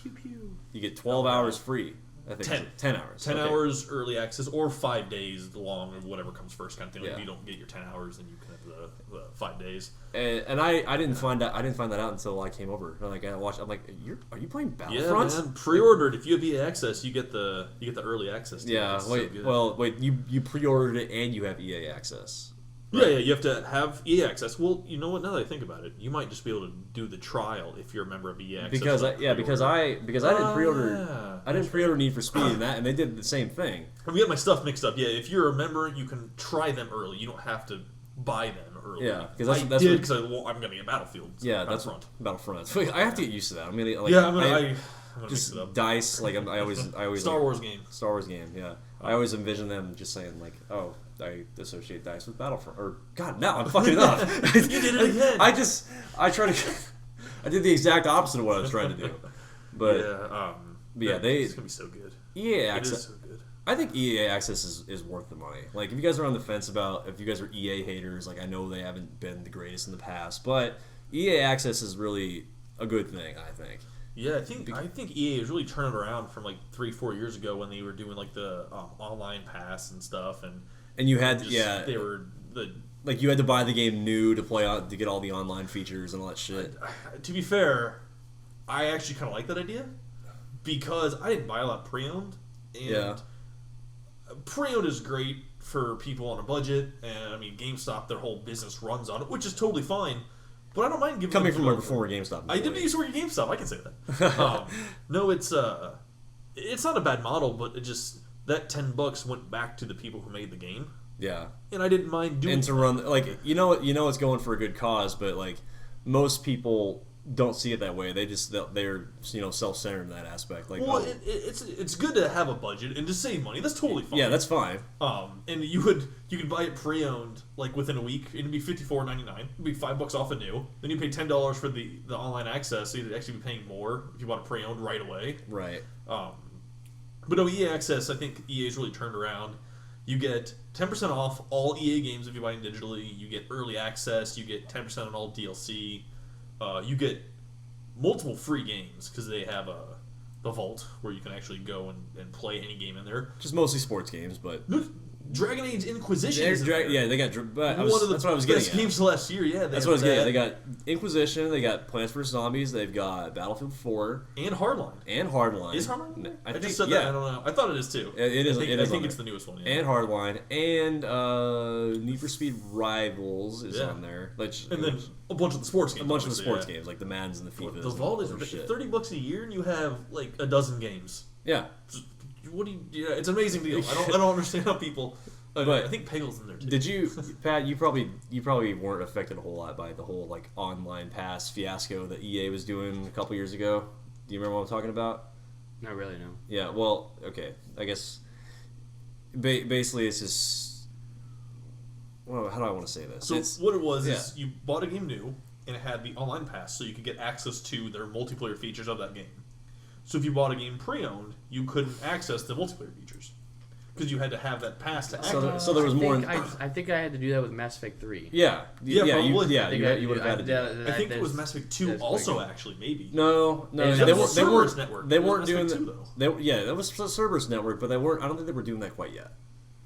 You get 12 hours free. I think 10. 10 hours. 10 Okay. hours early access, or 5 days long, or whatever comes first kind of thing. Like Yeah. if you don't get your 10 hours, then you can have the 5 days. And I didn't find that out until I came over. Like I watched. I'm like, are you playing Yeah, Battlefront? man. Pre-ordered. If you have EA access, you get the early access. To it. Yeah. It's so Wait. good. Wait. You pre-ordered it and you have EA access. Yeah, you have to have EA access. Well, you know what? Now that I think about it, you might just be able to do the trial if you're a member of EA access. Because I didn't pre-order. Yeah. I didn't pre-order Need for Speed and they did the same thing. I get my stuff mixed up. Yeah, if you're a member, you can try them early. You don't have to buy them early. Yeah, 'cause that's I did what- because I'm going to get Battlefield. So Yeah, that's Battlefront. Battlefront. I have to get used to that. I'm gonna like. Yeah, I'm gonna mix just it up. dice. Like I always Star like, Wars game. Star Wars game. Yeah, I always envision them just saying like, oh, I associate dice with Battlefront. Or God, no, I'm fucking it up. You did it again. I try to. I did the exact opposite of what I was trying to do. But yeah, it's gonna be so good. EA It is access. so good. I think EA access is worth the money. Like if you guys are on the fence about if you guys are EA haters, like I know they haven't been the greatest in the past, but EA access is really a good thing. I think. Yeah, I think EA is really turning around from like 3-4 years ago when they were doing like the online pass and stuff, and you had they were the. like you had to buy the game new to play on to get all the online features and all that shit. To be fair, I actually kind of like that idea because I didn't buy a lot pre-owned, and Yeah. pre-owned is great for people on a budget, and I mean GameStop, their whole business runs on it, which is totally fine. But I don't mind giving Coming them from a to- former GameStop. I did used to work at GameStop. I can say that. No, it's not a bad model, but it just that $10 went back to the people who made the game, Yeah. and I didn't mind doing. And to run like it's going for a good cause, but like most people don't see it that way. They're self-centered in that aspect. Like, Well, it's good to have a budget and to save money. That's totally fine. yeah, that's fine. And you could buy it pre-owned like within a week. It'd be $54.99. It'd be $5 off a new. Then you pay $10 for the online access, so you'd actually be paying more if you bought it pre-owned right away. Right. But no, EA access. I think EA's really turned around. You get 10% off all EA games if you buy them digitally. You get early access. You get 10% on all DLC. You get multiple free games because they have the vault where you can actually go and play any game in there. Just mostly sports games, but Dragon Age Inquisition. Is in there. yeah, they got. That's what I was best getting at. games last year. Yeah, That's what I was getting at. They got Inquisition, they got Plants vs Zombies, they've got Battlefield 4 and Hardline. and Hardline. Is Hardline? There? I just think said yeah. that. I don't know. I thought it is too. It is. I think, it is I think on it's there. the newest one. Yeah. And Hardline and Need for Speed Rivals is Yeah. on there. Like, And then a bunch of the sports games. a bunch of the obviously, sports yeah. games like the Maddens and the FIFAs. The vault is and shit. $30 a year, and you have like a dozen games. Yeah. What do you? Yeah, it's an amazing deal. I don't understand how people I But think Peggle's in there too. did you, Pat? You probably weren't affected a whole lot by the whole like online pass fiasco that EA was doing a couple years ago. Do you remember what I'm talking about? Not really, no. Yeah. Well, okay. I guess basically it's just. Well, how do I want to say this? So It's, what it was yeah. is you bought a game new, and it had the online pass, so you could get access to their multiplayer features of that game. So if you bought a game pre-owned, you couldn't access the multiplayer features because you had to have that pass to access. So there was more. I think I had to do that with Mass Effect 3. Yeah. Yeah, probably. You would have had to do that. I think it was Mass Effect 2 that's also, pretty good. actually, maybe. No, Yeah, they that was weren't. Cerberus Network. They It was weren't Mass doing Effect that. 2, though. That was Cerberus Network, but I don't think they were doing that quite yet.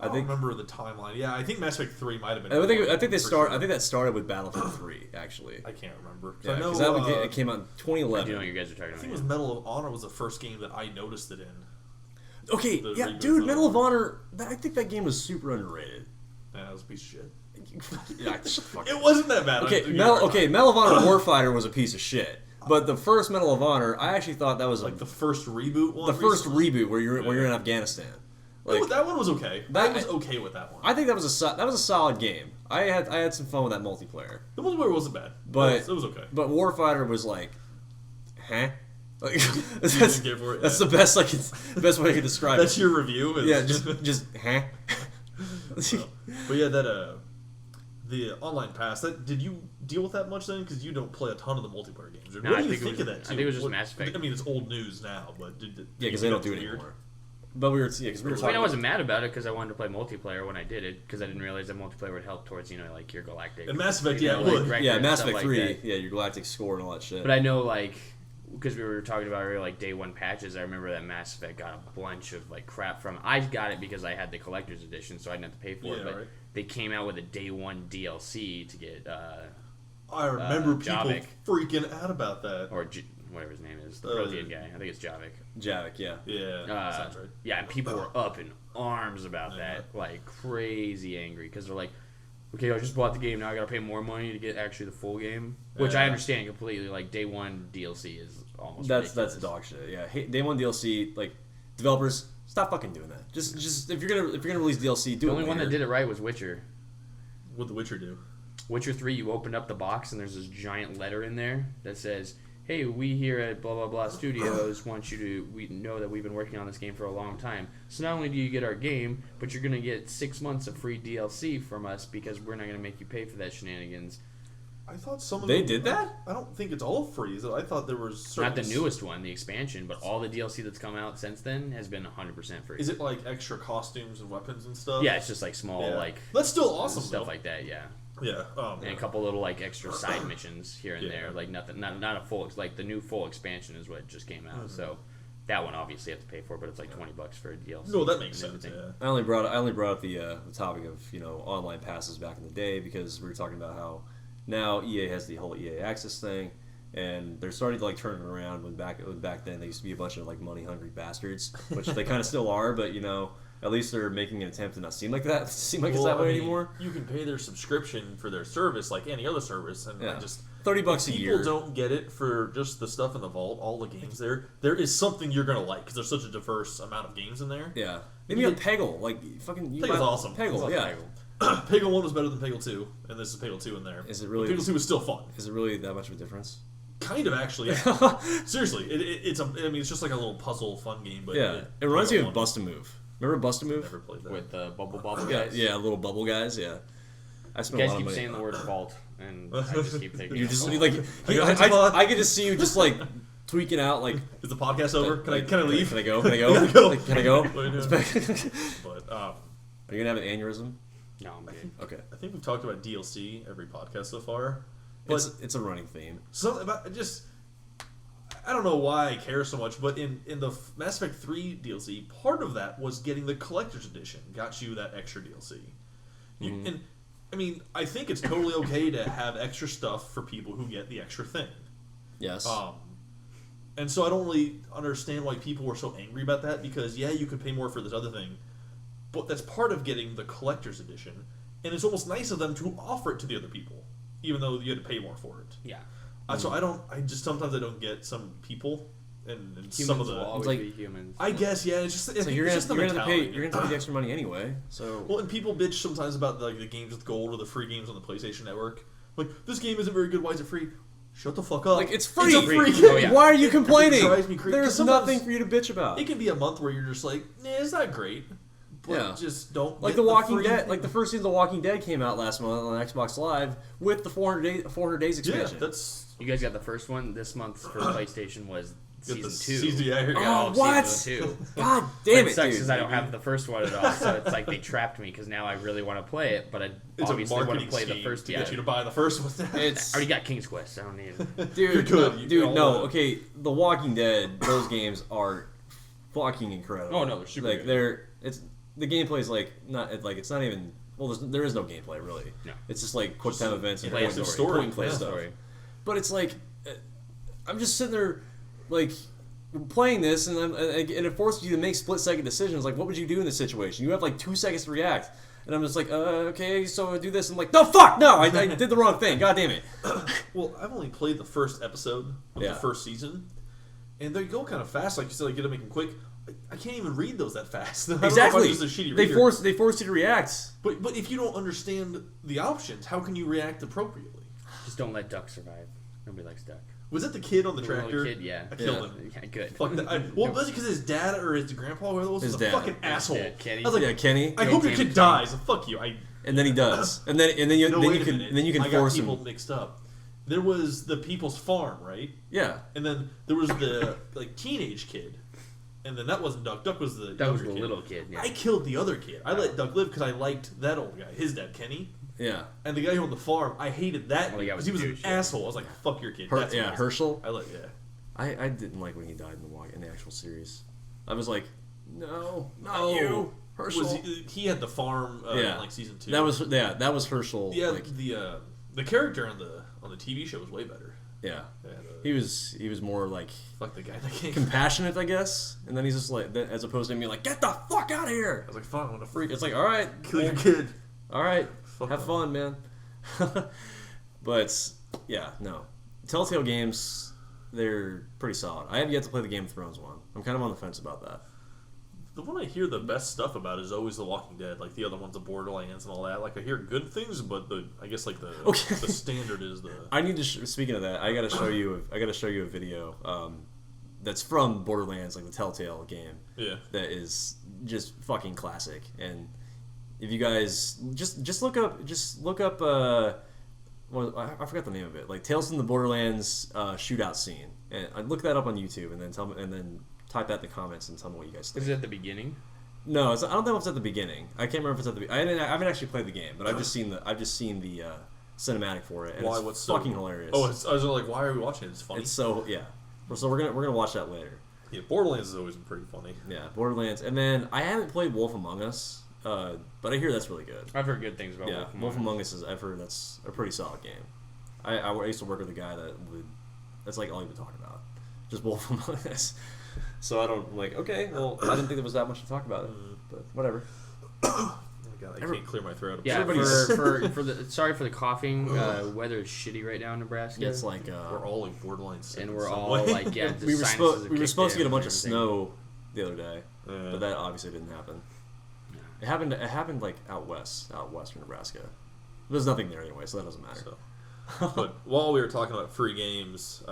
I don't remember the timeline. Yeah, I think Mass Effect 3 might have been. I think they for start. sure. I think that started with Battlefield 3 actually. I can't remember. Yeah, I know because it came out in I do know 2011. what you guys are talking I about. think it was Medal of Honor was the first game that I noticed it in. Okay, the yeah, reboot dude, of Medal of it. Honor. I think that game was super underrated. Yeah, that was a piece of shit. Yeah, shut the fuck It up. wasn't that bad. Okay, I'll give you a Medal hard time. of Honor Warfighter was a piece of shit. But the first Medal of Honor, I actually thought that was Like the first reboot one. the first recently? reboot where you're in Afghanistan. Like, That one was okay. That- I was okay with that one. I think that was a solid game. I had some fun with that multiplayer. The multiplayer wasn't bad, But it was okay. But Warfighter was like, huh? Like that's, didn't care for it, that's yeah. the best way I could describe That's it. your review. Is, Yeah, just huh? But yeah, that the online pass. Did you deal with that much then? Because you don't play a ton of the multiplayer games. No, What I do you think it think was- of that? I Too? think it was just What- Mass Effect. I mean, it's old news now, but Yeah, because they don't do it weird? anymore. But we were talking. I mean, I wasn't mad about it because I wanted to play multiplayer when I did it because I didn't realize that multiplayer would help towards like your galactic. And Mass Effect, you yeah, know, it would. record Yeah, and Mass stuff Effect like 3. that. Yeah, your galactic score and all that shit. But I know because we were talking about earlier, day one patches. I remember that Mass Effect got a bunch of crap from. I got it because I had the collector's edition, so I didn't have to pay for it. Yeah, But right. they came out with a day one DLC to get I remember people Javik. freaking out about that. whatever his name is, the Prothean guy. I think it's Javik. Javik, yeah. Yeah, sounds right. Yeah, and people were up in arms about that, crazy angry, because they're like, okay, I just bought the game, now I gotta pay more money to get actually the full game, which I Yeah. understand completely. Day one DLC is almost That's ridiculous. dog shit. Yeah, day one DLC. Developers, stop fucking doing that. Just if you're gonna release DLC, do The it. only one that later. did it right was Witcher. What'd The Witcher do? Witcher 3, you opened up the box and there's this giant letter in there that says, hey, we here at blah blah blah studios want you to, we know that we've been working on this game for a long time, so not only do you get our game, but you're going to get 6 months of free DLC from us because we're not going to make you pay for that shenanigans. I thought some of They them- did that? I don't think it's all free. I thought there was certain... Not the newest one, the expansion, but all the DLC that's come out since then has been 100% free. Is it extra costumes and weapons and stuff? Yeah, it's just small Yeah. That's still awesome. stuff though. like that, yeah. Yeah. And a couple little extra side missions here and Yeah. there, nothing, not a full, the new full expansion is what just came out. So that one obviously you have to pay for, but it's $20 for a DLC. No, that makes and sense. everything. Yeah. I only brought up the topic of online passes back in the day because we were talking about how now EA has the whole EA Access thing, and they're starting to turn it around. When back then they used to be a bunch of money hungry bastards, which they kind of still are, but at least they're making an attempt to not seem like that. It's that way anymore. You can pay their subscription for their service like any other service, and Yeah. just $30 a people year. don't get it for just the stuff in the vault, all the games there. There is something you're gonna like because there's such a diverse amount of games in there. Yeah, maybe a Peggle, fucking. Peggle's awesome. Peggle, I yeah. love Peggle 1 was better than Peggle 2, and this is Peggle 2 in there. Is it really- But Peggle 2 was still fun. Is it really that much of a difference? Kind of, actually. Yeah. Seriously, it's just like a little puzzle fun game. But Yeah, it reminds me Peggle of 1, Bust a Move. Remember Bust a Move? Never played that. With the bubble Yeah, guys. yeah, little bubble guys. Yeah, I You spent a guys lot of keep money. saying the word vault, and I just keep thinking. You just vault. I could just see you just tweaking out Is the podcast over? Can I leave? Can I go? Can I go? Can I go? Can I go? What are you It's doing? back- But Are you gonna have an aneurysm? No, I'm good. Okay, I think we've talked about DLC every podcast so far. But it's a running theme. something about I don't know why I care so much, but in the Mass Effect 3 DLC, part of that was getting the collector's edition. Got you that extra DLC. And I mean, I think it's totally okay to have extra stuff for people who get the extra thing. Yes. And so I don't really understand why people were so angry about that, because yeah, you could pay more for this other thing, but that's part of getting the collector's edition, and it's almost nice of them to offer it to the other people, even though you had to pay more for it. Yeah. So sometimes I don't get some people and Humans some of will the. always like- be humans. I guess yeah. It's just So you're gonna just the you're gonna pay mentality. you're gonna pay the extra money anyway. So Well, and people bitch sometimes about like the games with gold or the free games on the PlayStation Network. Like, this game isn't very good. Why is it free? Shut the fuck up. like it's free. It's a free Oh, game. yeah. Why are you complaining? It drives me crazy. There's 'Cause sometimes nothing for you to bitch about. It can be a month where you're just like, nah, it's not great. But Yeah. just don't. Like get The Walking free Dead, thing. like the first season of The Walking Dead came out last month on Xbox Live with the 400 days Yeah, expansion. that's. You guys got the first one. This month for PlayStation was Get the season 2. season, yeah, here you Oh, go. what? Season 2. God damn But it, sucks dude! because I don't have the first one at all, so it's like they trapped me because now I really want to play it, but I It's a obviously want to marketing play the scheme first. to Yeah, get you to buy the first one. It's I already got King's Quest. I don't need it. dude, good. no, You dude, all no. know. Okay, The Walking Dead, those games are fucking incredible. Oh, no, they're super like good. it's the gameplay is like it's not even well. There is no gameplay really. No. It's just like quick time events and play point a and story. point and play Yeah. stuff. Story. But it's like I'm just sitting there like playing this and it forces you to make split second decisions. Like, what would you do in this situation? You have like 2 seconds to react. And I'm just like, okay, so I do this. I'm like, no, fuck, no, I did the wrong thing. God damn it. Well, I've only played the first episode of Yeah. the first season, and they go kind of fast. Like you said, like, you gotta make them quick. I can't even read those that fast. I don't know if Exactly. I'm just a shitty They reader. force you to react. But if you don't understand the options, how can you react appropriately? Just don't let Duck survive. Nobody likes Duck. Was that the kid on the The little tractor? kid, yeah. I killed Yeah. him. Yeah, good. Fuck that. Well, was it because his dad or his grandpa, whoever it was, His was a dad. fucking His asshole? dad, Kenny. I was like, Yeah, Kenny. I hope your Kenny. kid dies. Fuck you. And then he does. And then you No, then wait you a can minute. then you can I got force people him. mixed up. There was the People's Farm, right? Yeah. And then there was the like teenage kid, and then that wasn't Duck. Duck was the That was younger the kid. little kid. Yeah. I killed the other kid. I let Duck live because I liked that old guy, his dad Kenny, Yeah. and the guy who owned the farm. I hated that Well, the guy because was he was a an douche, yeah. asshole. I was like, "Fuck your kid." That's Yeah, what Herschel. I like, yeah. I didn't like when he died in the actual series. I was like, no, not Oh, you, Herschel. Was he had the farm Yeah. in like season 2. that was Herschel. yeah. Like, The character on the TV show was way better. yeah. Yeah, He was more like fuck the guy that came. compassionate, I guess. And then he's just like, as opposed to him being like, get the fuck out of here. I was like, "Fine, I'm gonna freak." It's like, all right, Kill your kid. all right, Fuck have off. fun, man. But yeah, no, Telltale games, they're pretty solid. I have yet to play the Game of Thrones one. I'm kind of on the fence about that. The one I hear the best stuff about is always The Walking Dead. Like the other ones, the Borderlands and all that. Like I hear good things, but I guess like the Okay. the standard is the. I need to. Speaking of that, I gotta show you. I gotta show you a video that's from Borderlands, like the Telltale game. Yeah. That is just fucking classic. And if you guys just look up. Well, I forgot the name of it. Like Tales from the Borderlands shootout scene, and I look that up on YouTube, and then tell me, and then type that in the comments and tell me what you guys think. Is it at the beginning? No, I don't know if it's at the beginning. I can't remember if it's at the. I haven't actually played the game, but I've just seen the cinematic for it, and Why? it's What's so- fucking hilarious. Oh, I was like, why are we watching it? It's funny. It's so yeah. So we're gonna watch that later. Yeah, Borderlands has always been pretty funny. Yeah, Borderlands, and then I haven't played Wolf Among Us, but I hear that's really good. I've heard good things about Yeah, Wolf Among Us I've heard that's a pretty solid game. I used to work with a guy that's like all he would talk about, just Wolf Among Us. So I don't like. Okay, well, I didn't think there was that much to talk about it, but whatever. Oh my god, I can't clear my throat. Yeah, Everybody's- for the sorry for the coughing. Weather is shitty right now in Nebraska. It's like we're all like borderline sick and in we're some all way. like yeah. The we were sinuses have we were kicked supposed to get a in bunch and of everything. snow the other day, Yeah. but that obviously didn't happen. Yeah. It happened like out western Nebraska. There's nothing there anyway, so that doesn't matter. So. But while we were talking about free games,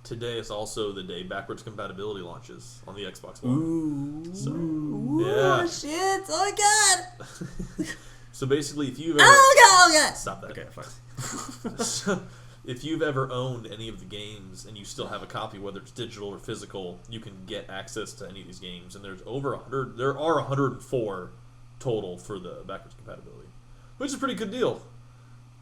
today is also the day backwards compatibility launches on the Xbox One. Ooh. So, Ooh, yeah. shit! Oh my god! So basically, if you've ever Oh god! stop that. Okay, fine. So, if you've ever owned any of the games and you still have a copy, whether it's digital or physical, you can get access to any of these games. And there's over 100. There are 104 total for the backwards compatibility, which is a pretty good deal.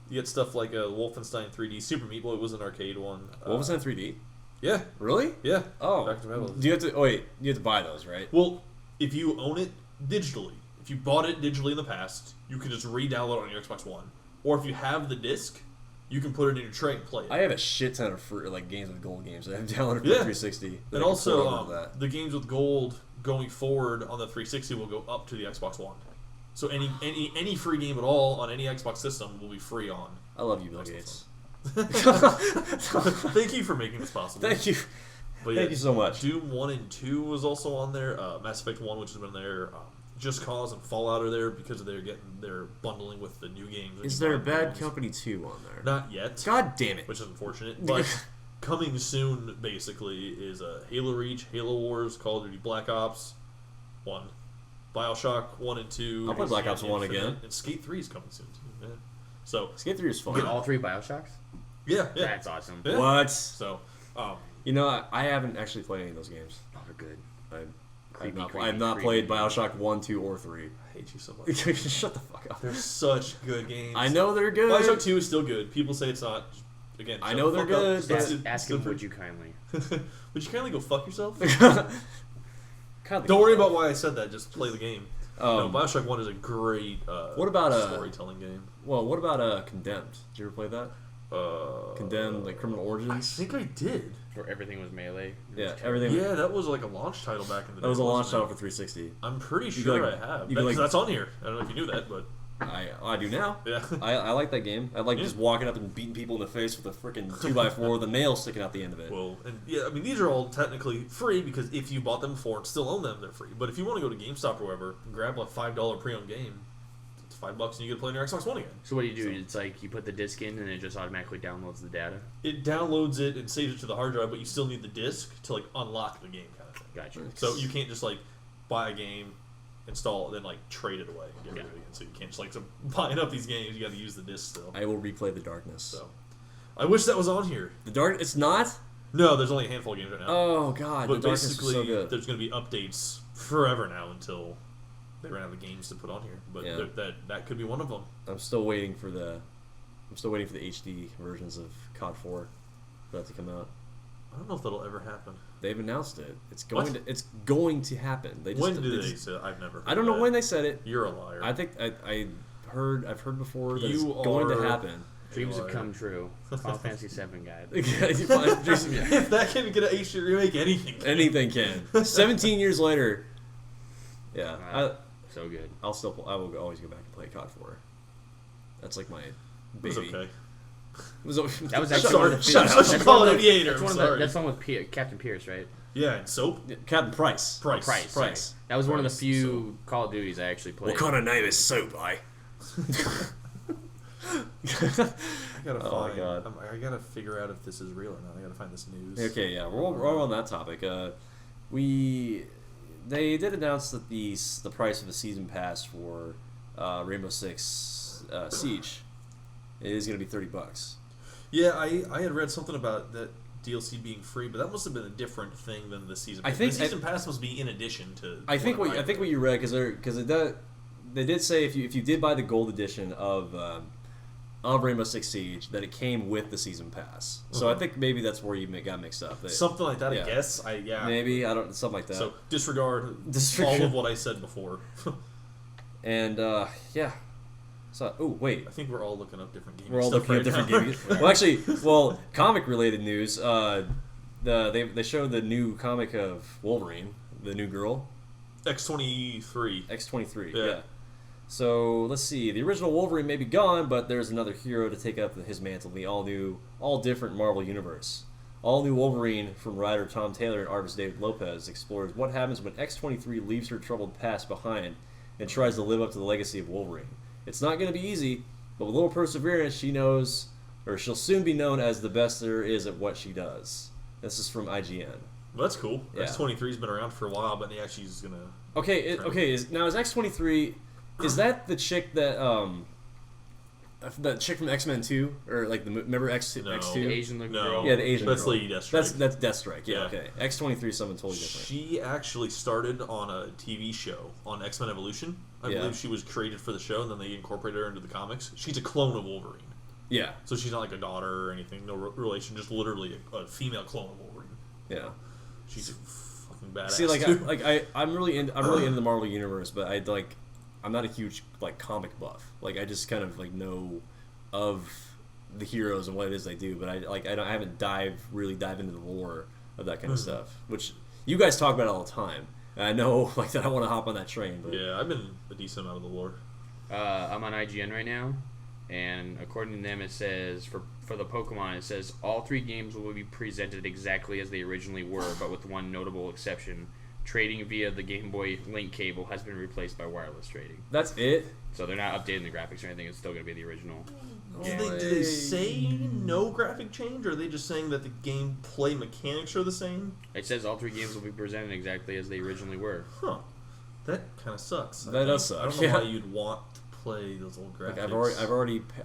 You get stuff like Wolfenstein 3D, Super Meat Boy was an arcade one. Wolfenstein 3D. Yeah, Really? yeah. Oh. Backwards compatibility. Do you have to? Oh wait, you have to buy those, right? Well, if you own it digitally, if you bought it digitally in the past, you can just re-download it on your Xbox One. Or if you have the disc, you can put it in your tray and play it. I have a shit ton of free, like games with gold games that I've downloaded for Yeah. 360. that I And can also, port over to that. the games with gold going forward on the 360 will go up to the Xbox One. So any free game at all on any Xbox system will be free on. I love you, Bill Gates. Thank you for making this possible. Thank you. But Thank you so much. Doom 1 and 2 was also on there. Mass Effect 1, which has been there. Just Cause and Fallout are there because they're bundling with the new games. Is there a Bad Company 2 on there? Not yet. God damn it. Which is unfortunate. But coming soon, basically, is Halo Reach, Halo Wars, Call of Duty Black Ops 1, Bioshock 1 and 2. I'll play Black Ops 1 Infinite, again. And Skate 3 is coming soon, too. Yeah. So, Skate 3 is You fun. get all 3 Bioshocks? yeah. That's awesome. Yeah. What? So, You know, I haven't actually played any of those games. Oh, they're good. I've not played Bioshock 1, 2, or 3. I hate you so much. Shut the fuck up. They're such good games. I know they're good. Bioshock 2 is still good. People say it's not. Again, I shut know the they're fuck up. good, It's but- still- Ask still him, would pretty- you kindly? Would you kindly go fuck yourself? God, Don't worry about why I said that. Just play the game. No, Um, Bioshock 1 is a great what about, storytelling game. Well, what about Condemned? Did you ever play that? Condemned, like Criminal I Origins? think I did. Where everything was melee? Yeah, everything. Yeah, that was like a launch title back in the day. That was a launch wasn't title it? for 360. I'm pretty could, sure like- I have. you could, like- That's on here. I don't know if you knew that, but I do now. yeah. I like that game. I like Yeah. just walking up and beating people in the face with a freaking 2x4 with a nail sticking out the end of it. Well, and yeah, I mean these are all technically free because if you bought them before and still own them, they're free. But if you want to go to GameStop or wherever and grab a $5 pre-owned game, it's $5 and you get to play on your Xbox One again. So what do you do? It's like you put the disc in and it just automatically downloads the data? It downloads it and saves it to the hard drive, but you still need the disc to like unlock the game kind of thing. Gotcha. So you can't just like buy a game, install it, then like trade it away and get rid of it again. So you can't just like buying up these games. You got to use the disc still. I will replay The Darkness. So I wish that was on here. The Dark. It's not. No, there's only a handful of games right now. Oh god, but The Darkness is basically, so good. there's going to be updates forever now until they run out of games to put on here. But Yeah. that could be one of them. I'm still waiting for the HD versions of COD 4 for that to come out. I don't know if that'll ever happen. They've announced it. It's What? going to happen. They just, When do they just- say? I've never. I don't know when they said it. You're a liar. I think I've heard before that You it's going to are- happen. Dreams have Liar. come true. Final Fantasy VII guide. If that can get an HD remake, anything. Can. Anything can. 17 years later. Yeah, Wow. So good. I will always go back and play COD 4. That's like my It baby. was okay. That was Shut actually up. one of the Shut few- up. that's Call one it of the- 88er, that's I'm one of the- sorry. That's one with Captain Pierce, right? Yeah, and Soap. Captain Price. Price. Price. Price. Sorry. That was one of the Price, few Call of Duties I actually played. What kind of name is Soap, I? I gotta Oh my find. God. I gotta figure out if this is real or not. I gotta find this news. Okay, yeah, we're all on that topic. They did announce that the price of the season pass for Rainbow Six Siege is going to be $30. Yeah, I had read something about that DLC being free, but that must have been a different thing than the season. I think- the season pass must be in addition to. I think what you read because they did say if you did buy the gold edition of Rainbow Six Siege that it came with the season pass. So I think maybe that's where you got mixed up. something like that. Yeah. I guess. Maybe I don't something like that. So disregard Disregard. all of what I said before. And yeah. So wait. I think we're all looking up different games. We're all looking at different games. Well, actually, comic related news. They showed the new comic of Wolverine, the new girl, X-23. X-23. Yeah. Yeah. So let's see. The original Wolverine may be gone, but there's another hero to take up his mantle in the all different Marvel universe. All new Wolverine from writer Tom Taylor and artist David Lopez explores what happens when X-23 leaves her troubled past behind and tries to live up to the legacy of Wolverine. It's not going to be easy, but with a little perseverance, she'll soon be known as the best there is at what she does. This is from IGN. Well, that's cool. Yeah. X-23's been around for a while, but yeah, she's gonna. Okay, is X-23? Is that the chick that chick from X-Men 2 or like remember No. X2? The Asian looking No. girl. Yeah, the Asian That's girl. Lady Deathstrike. That's Deathstrike. Yeah, Yeah. okay. X-23 is something totally different. She actually started on a TV show on X-Men Evolution. I Yeah. believe she was created for the show, and then they incorporated her into the comics. She's a clone of Wolverine, Yeah, so she's not like a daughter or anything. No relation, just literally a female clone of Wolverine. yeah. She's fucking badass. See, too. I'm really into the Marvel universe, but I'm not a huge comic buff. I just kind of know of the heroes and what it is they do, but I haven't really dived into the lore of that kind of stuff, which you guys talk about all the time. And I know that I want to hop on that train, but yeah, I've been a decent amount of the lore. I'm on IGN right now, And according to them, it says for the Pokemon, it says all 3 games will be presented exactly as they originally were, but with one notable exception: trading via the Game Boy Link cable has been replaced by wireless trading. That's it. So they're not updating the graphics or anything. It's still going to be the original. Do they say no graphic change, or are they just saying that the gameplay mechanics are the same? It says all 3 games will be presented exactly as they originally were. Huh. That kind of sucks. That does suck. I don't know why you'd want to play those old graphics. Like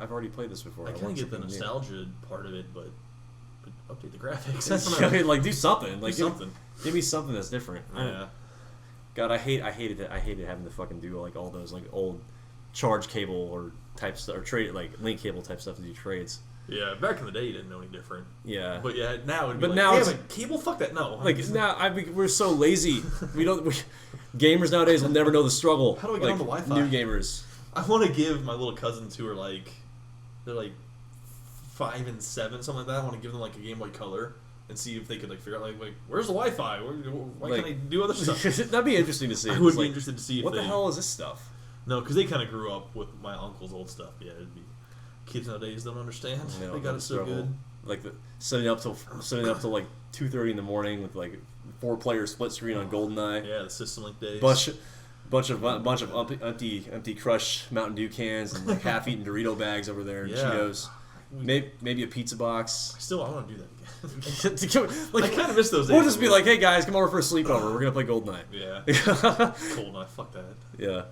I've already played this before. I kind of want get the something new. nostalgia part of it, but update the graphics. I mean, like do something. Like Do something. Give me something that's different. Yeah. God, I hated having to fucking do like all those like old charge cable or type stuff or trade like link cable type stuff to do trades. Yeah, back in the day, you didn't know any different. Yeah. But yeah, now it'd be But like, now hey, it's- but cable, fuck that, no. Like now, we're so lazy. Gamers nowadays will never know the struggle. How do I get like, on the Wi-Fi? New gamers. I want to give my little cousins who are like, they're like 5 and 7, something like that. I want to give them like a Game Boy Color and see if they could like figure out like where's the Wi-Fi? Why Like- can't I do other stuff? That'd be interesting to see. I It's would be like, interested to see if what they, the hell is this stuff? No, because they kind of grew up with my uncle's old stuff. Yeah, it'd be kids nowadays don't understand. You know, They got it so struggle. good. Like setting up till like 2:30 in the morning with like 4-player split screen on GoldenEye. Yeah, the System Link days. Bunch of empty Crush Mountain Dew cans and like half-eaten Dorito bags over there and Yeah. Cheetos. Maybe a pizza box. I want to do that again. Like, I kind of miss those days. we'll just be like, hey guys, come over for a sleepover. We're gonna play GoldenEye. yeah, cold night. Fuck that. Yeah.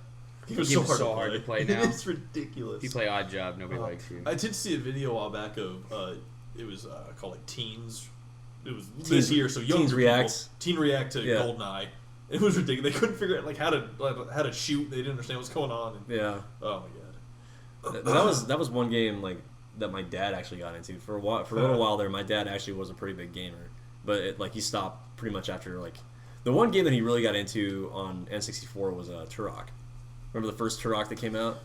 It was Game so is hard to play now. It's ridiculous. If you play Odd Job, nobody likes you. I did see a video a while back of it was called like Teens. It was this year, so younger Teens people- Reacts. Teen React to Yeah. GoldenEye. It was ridiculous. They couldn't figure out like how to shoot. They didn't understand what's going on. And, Yeah. oh my god. That was one game like that my dad actually got into for a while. For a little while there, my dad actually was a pretty big gamer, but like he stopped pretty much after like the one game that he really got into on N64 was Turok. Remember the first Turok that came out?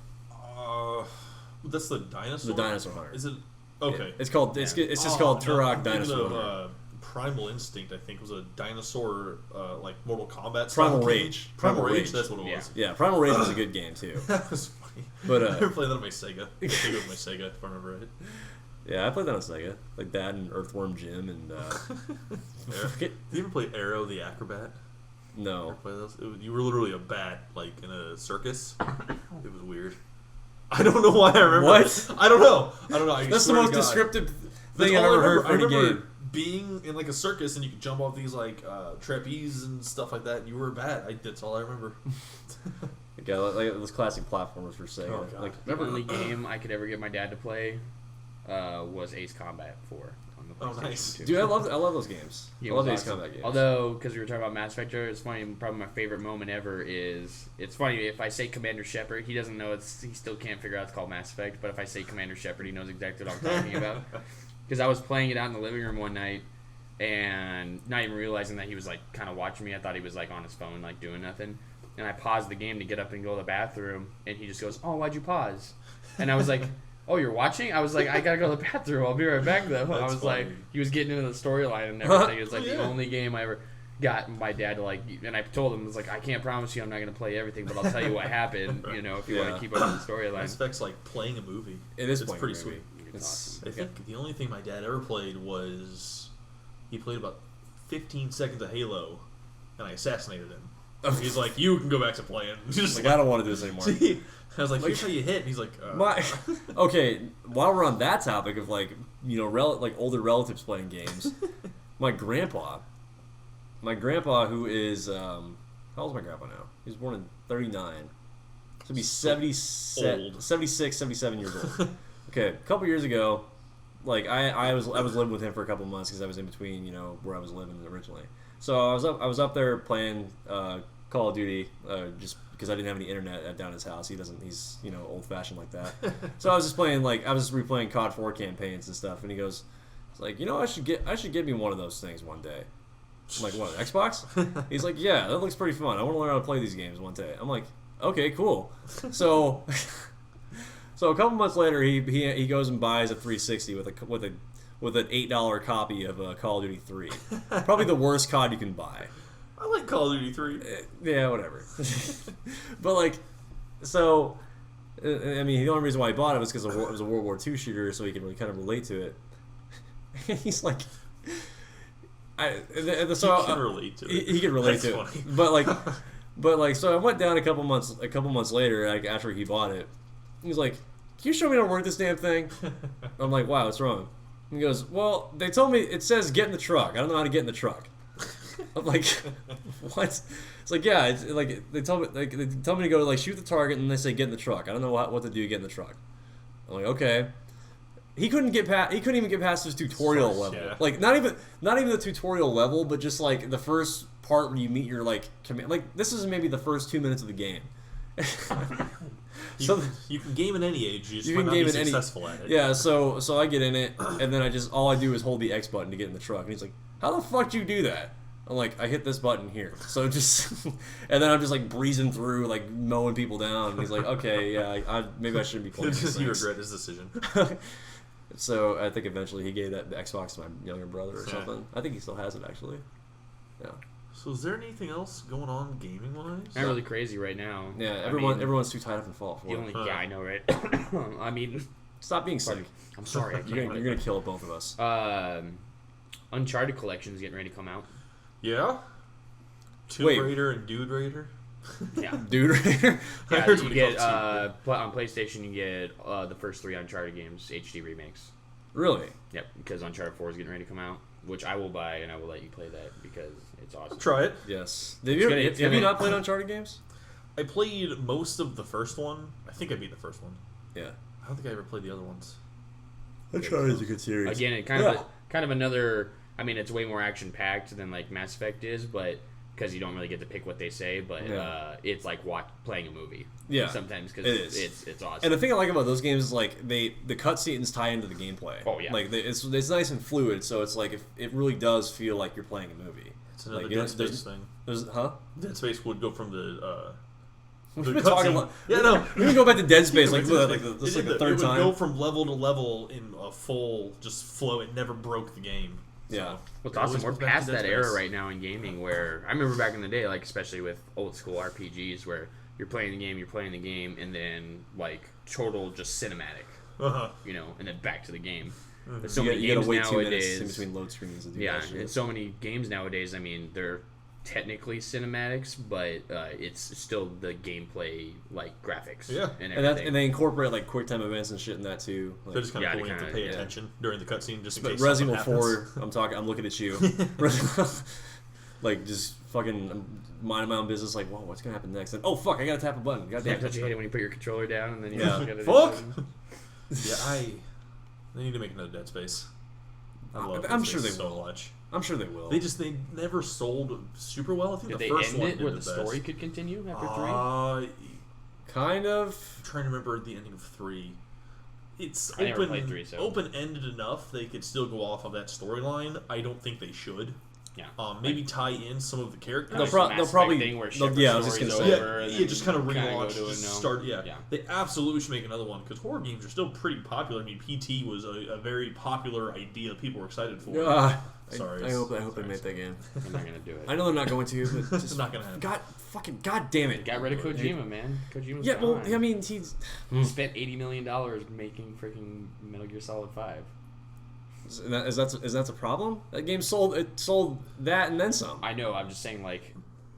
That's the dinosaur. The Dinosaur Hunter. Is it? Okay. It's called. It's just called no, Turok I'm thinking Dinosaur of, Hunter. Primal Instinct, I think, was a dinosaur like Mortal Kombat. Primal style Rage. game. Primal Primal Rage. Rage. That's what it Yeah. was. Yeah, Primal Rage was a good game too. That was funny. But, I remember playing that on my Sega. I think it was my Sega, if I remember right. Yeah, I played that on Sega, like that and Earthworm Jim and Did you ever play Arrow the Acrobat? no. Play those? You were literally a bat, like in a circus. It was weird. I don't know why I remember. What? I don't know. I That's the swear to most God. descriptive That's thing I've all I ever heard remember. for any I remember game. being in like a circus and you could jump off these like trapeze and stuff like that. And you were a bat. That's all I remember. Yeah, like those classic platformers for Sega. Oh, God. Like The only game I could ever get my dad to play was Ace Combat 4 on the Oh, PlayStation nice. 2. Dude, I love those games. He I love was Ace awesome. Combat games. Although, because we were talking about Mass Effect, it's funny. Probably my favorite moment ever is it's funny if I say Commander Shepard, he doesn't know he still can't figure out it's called Mass Effect. But if I say Commander Shepard, he knows exactly what I'm talking about. Because I was playing it out in the living room one night and not even realizing that he was like kind of watching me. I thought he was like on his phone, like doing nothing. And I paused the game to get up and go to the bathroom, and he just goes, "Oh, why'd you pause?" And I was like, "Oh, you're watching?" I was like, "I gotta go to the bathroom. I'll be right back though." I That's was like, funny. he was getting into the storyline and everything. It's like Yeah. the only game I ever got my dad to like, and I told him, "It's like I can't promise you I'm not gonna play everything, but I'll tell you what happened. You know, if you want Yeah. to keep up with the Mass storyline." Effect's like playing a movie. It is It's playing pretty a movie. sweet. It's awesome. I think the only thing my dad ever played was he played about 15 seconds of Halo, and I assassinated him. He's like, "You can go back to playing." Just Like I don't want to do this anymore. See, I was like, "Here's how you hit." And he's like, My, okay, while we're on that topic of like like older relatives playing games, my grandpa who is how old is my grandpa now? He was born in 39. So he'd be 76, 77 years old. Okay, a couple years ago, like I was living with him for a couple months because I was in between where I was living originally. So I was up there playing Call of Duty just because I didn't have any internet down his house. He's old fashioned like that. So I was just playing I was replaying COD 4 campaigns and stuff. And he goes, it's like I should get me one of those things one day. I'm like, what, Xbox? He's like, yeah, that looks pretty fun. I want to learn how to play these games one day. I'm like, okay, cool. So a couple months later, he goes and buys a 360 with an $8 copy of Call of Duty 3. Probably the worst COD you can buy. I like Call of Duty 3. Yeah, whatever. But so I mean, the only reason why he bought it was because it was a World War II shooter, so he could really kind of relate to it. He's like, so He can relate to it. He can relate That's to funny. it, but like, so I went down a couple months later, like after he bought it. He's like, "Can you show me how to work this damn thing?" I'm like, "Wow, what's wrong?" He goes, "Well, they told me it says get in the truck. I don't know how to get in the truck." I'm like, "What?" It's like, yeah, it's like they told me to go like shoot the target, and they say get in the truck. I don't know what to do to get in the truck. I'm like, okay. He couldn't even get past his tutorial level. Yeah. Like not even the tutorial level, but just like the first part where you meet your like command. Like this is maybe the first 2 minutes of the game. You can game at any age. You just You might can not game be at any- successful at it. Yeah, so I get in it, and then all I do is hold the X button to get in the truck, and he's like, "How the fuck do you do that?" I'm like, "I hit this button here." So just, and then I'm just like breezing through, like mowing people down. And he's like, "Okay, yeah, maybe I shouldn't be playing." It's these just you things." regret his decision. So I think eventually he gave that Xbox to my younger brother or Yeah. something. I think he still has it actually. Yeah. So is there anything else going on gaming wise? Not really crazy right now. Yeah, I everyone's too tied up in Fallout mean, 4. the only, yeah, I know, right? I mean, Stop being sick. I'm sorry, I You're can't. gonna kill both of us. Uncharted collection is getting ready to come out. Yeah. Tomb Wait. Raider and Dude Raider. Yeah. Dude, right? I Yeah, heard you somebody get called on PlayStation. You get the first 3 Uncharted games HD remakes. Really? Yep, because Uncharted 4 is getting ready to come out, which I will buy and I will let you play that because it's awesome. Try it. Yes. It's Have you gonna- not played Uncharted games? I played most of the first one. I think I beat the first one. Yeah. I don't think I ever played the other ones. Uncharted is a good series. Again, it kind of another. I mean, it's way more action packed than like Mass Effect is, but because you don't really get to pick what they say, but Yeah. it's like playing a movie. Yeah, sometimes because it is. it's awesome. And the thing I like about those games is like the cutscenes tie into the gameplay. Oh, yeah. Like it's nice and fluid, so it's like it really does feel like you're playing a movie. It's another Like, you know, Dead Space thing. Huh? Dead Space would go from the. We've The been talking. cutscene. Yeah, no. We can go back to Dead Space like It the would third time. go from level to level in a full just flow. It never broke the game. Yeah. What's it always awesome, we're goes back to past Dead that era Space. right now in gaming where I remember back in the day, like especially with old school RPGs where you're playing the game, and then like total just cinematic, Uh-huh. and then back to the game. There's so You many gotta games wait 2 minutes nowadays. in between load screens to do Yeah, that shit. and so many games nowadays. I mean, they're technically cinematics, but it's still the gameplay like graphics. Yeah. and and everything. they incorporate like quick time events and shit in that too. Like, They're just kind of Yeah, cool. You have to kinda- pay yeah. attention during the cutscene just in but case Resident something Evil happens. 4, I'm looking at you. Like just fucking minding my own business. Like, whoa, what's gonna happen next? And oh fuck, I gotta tap a button. God yeah, damn don't you it. hate it when you put your controller down and then you Yeah. gotta do Fuck! something? Yeah, they need to make another Dead Space. I love I'm Dead sure Space they so will. much. I'm sure they will. They never sold super well. I think Did the they first end one it did where the the best. story could continue after 3? Kind of. I'm trying to remember the ending of 3. It's I never played 3, so- open-ended enough they could still go off of that storyline. I don't think they should. Yeah. Maybe tie in some of the characters. They'll Like pro- the Mass they'll Effect probably- thing where they'll- Shepard's yeah, I was just story's gonna say. over, and Yeah, then just kind of kinda go relaunch, to just no- start. Yeah. yeah. They absolutely should make another one because horror games are still pretty popular. I mean, PT was a very popular idea people were excited for. Sorry, I hope they sorry. make that game. I'm not gonna do it. I know they're not going to, but It's just not gonna happen. God damn it. Got rid of Kojima, man. Kojima's Yeah, well, gone. I mean, he's He spent $80 million making freaking Metal Gear Solid 5. is that a problem? That game sold that and then some. I know. I'm just saying, like,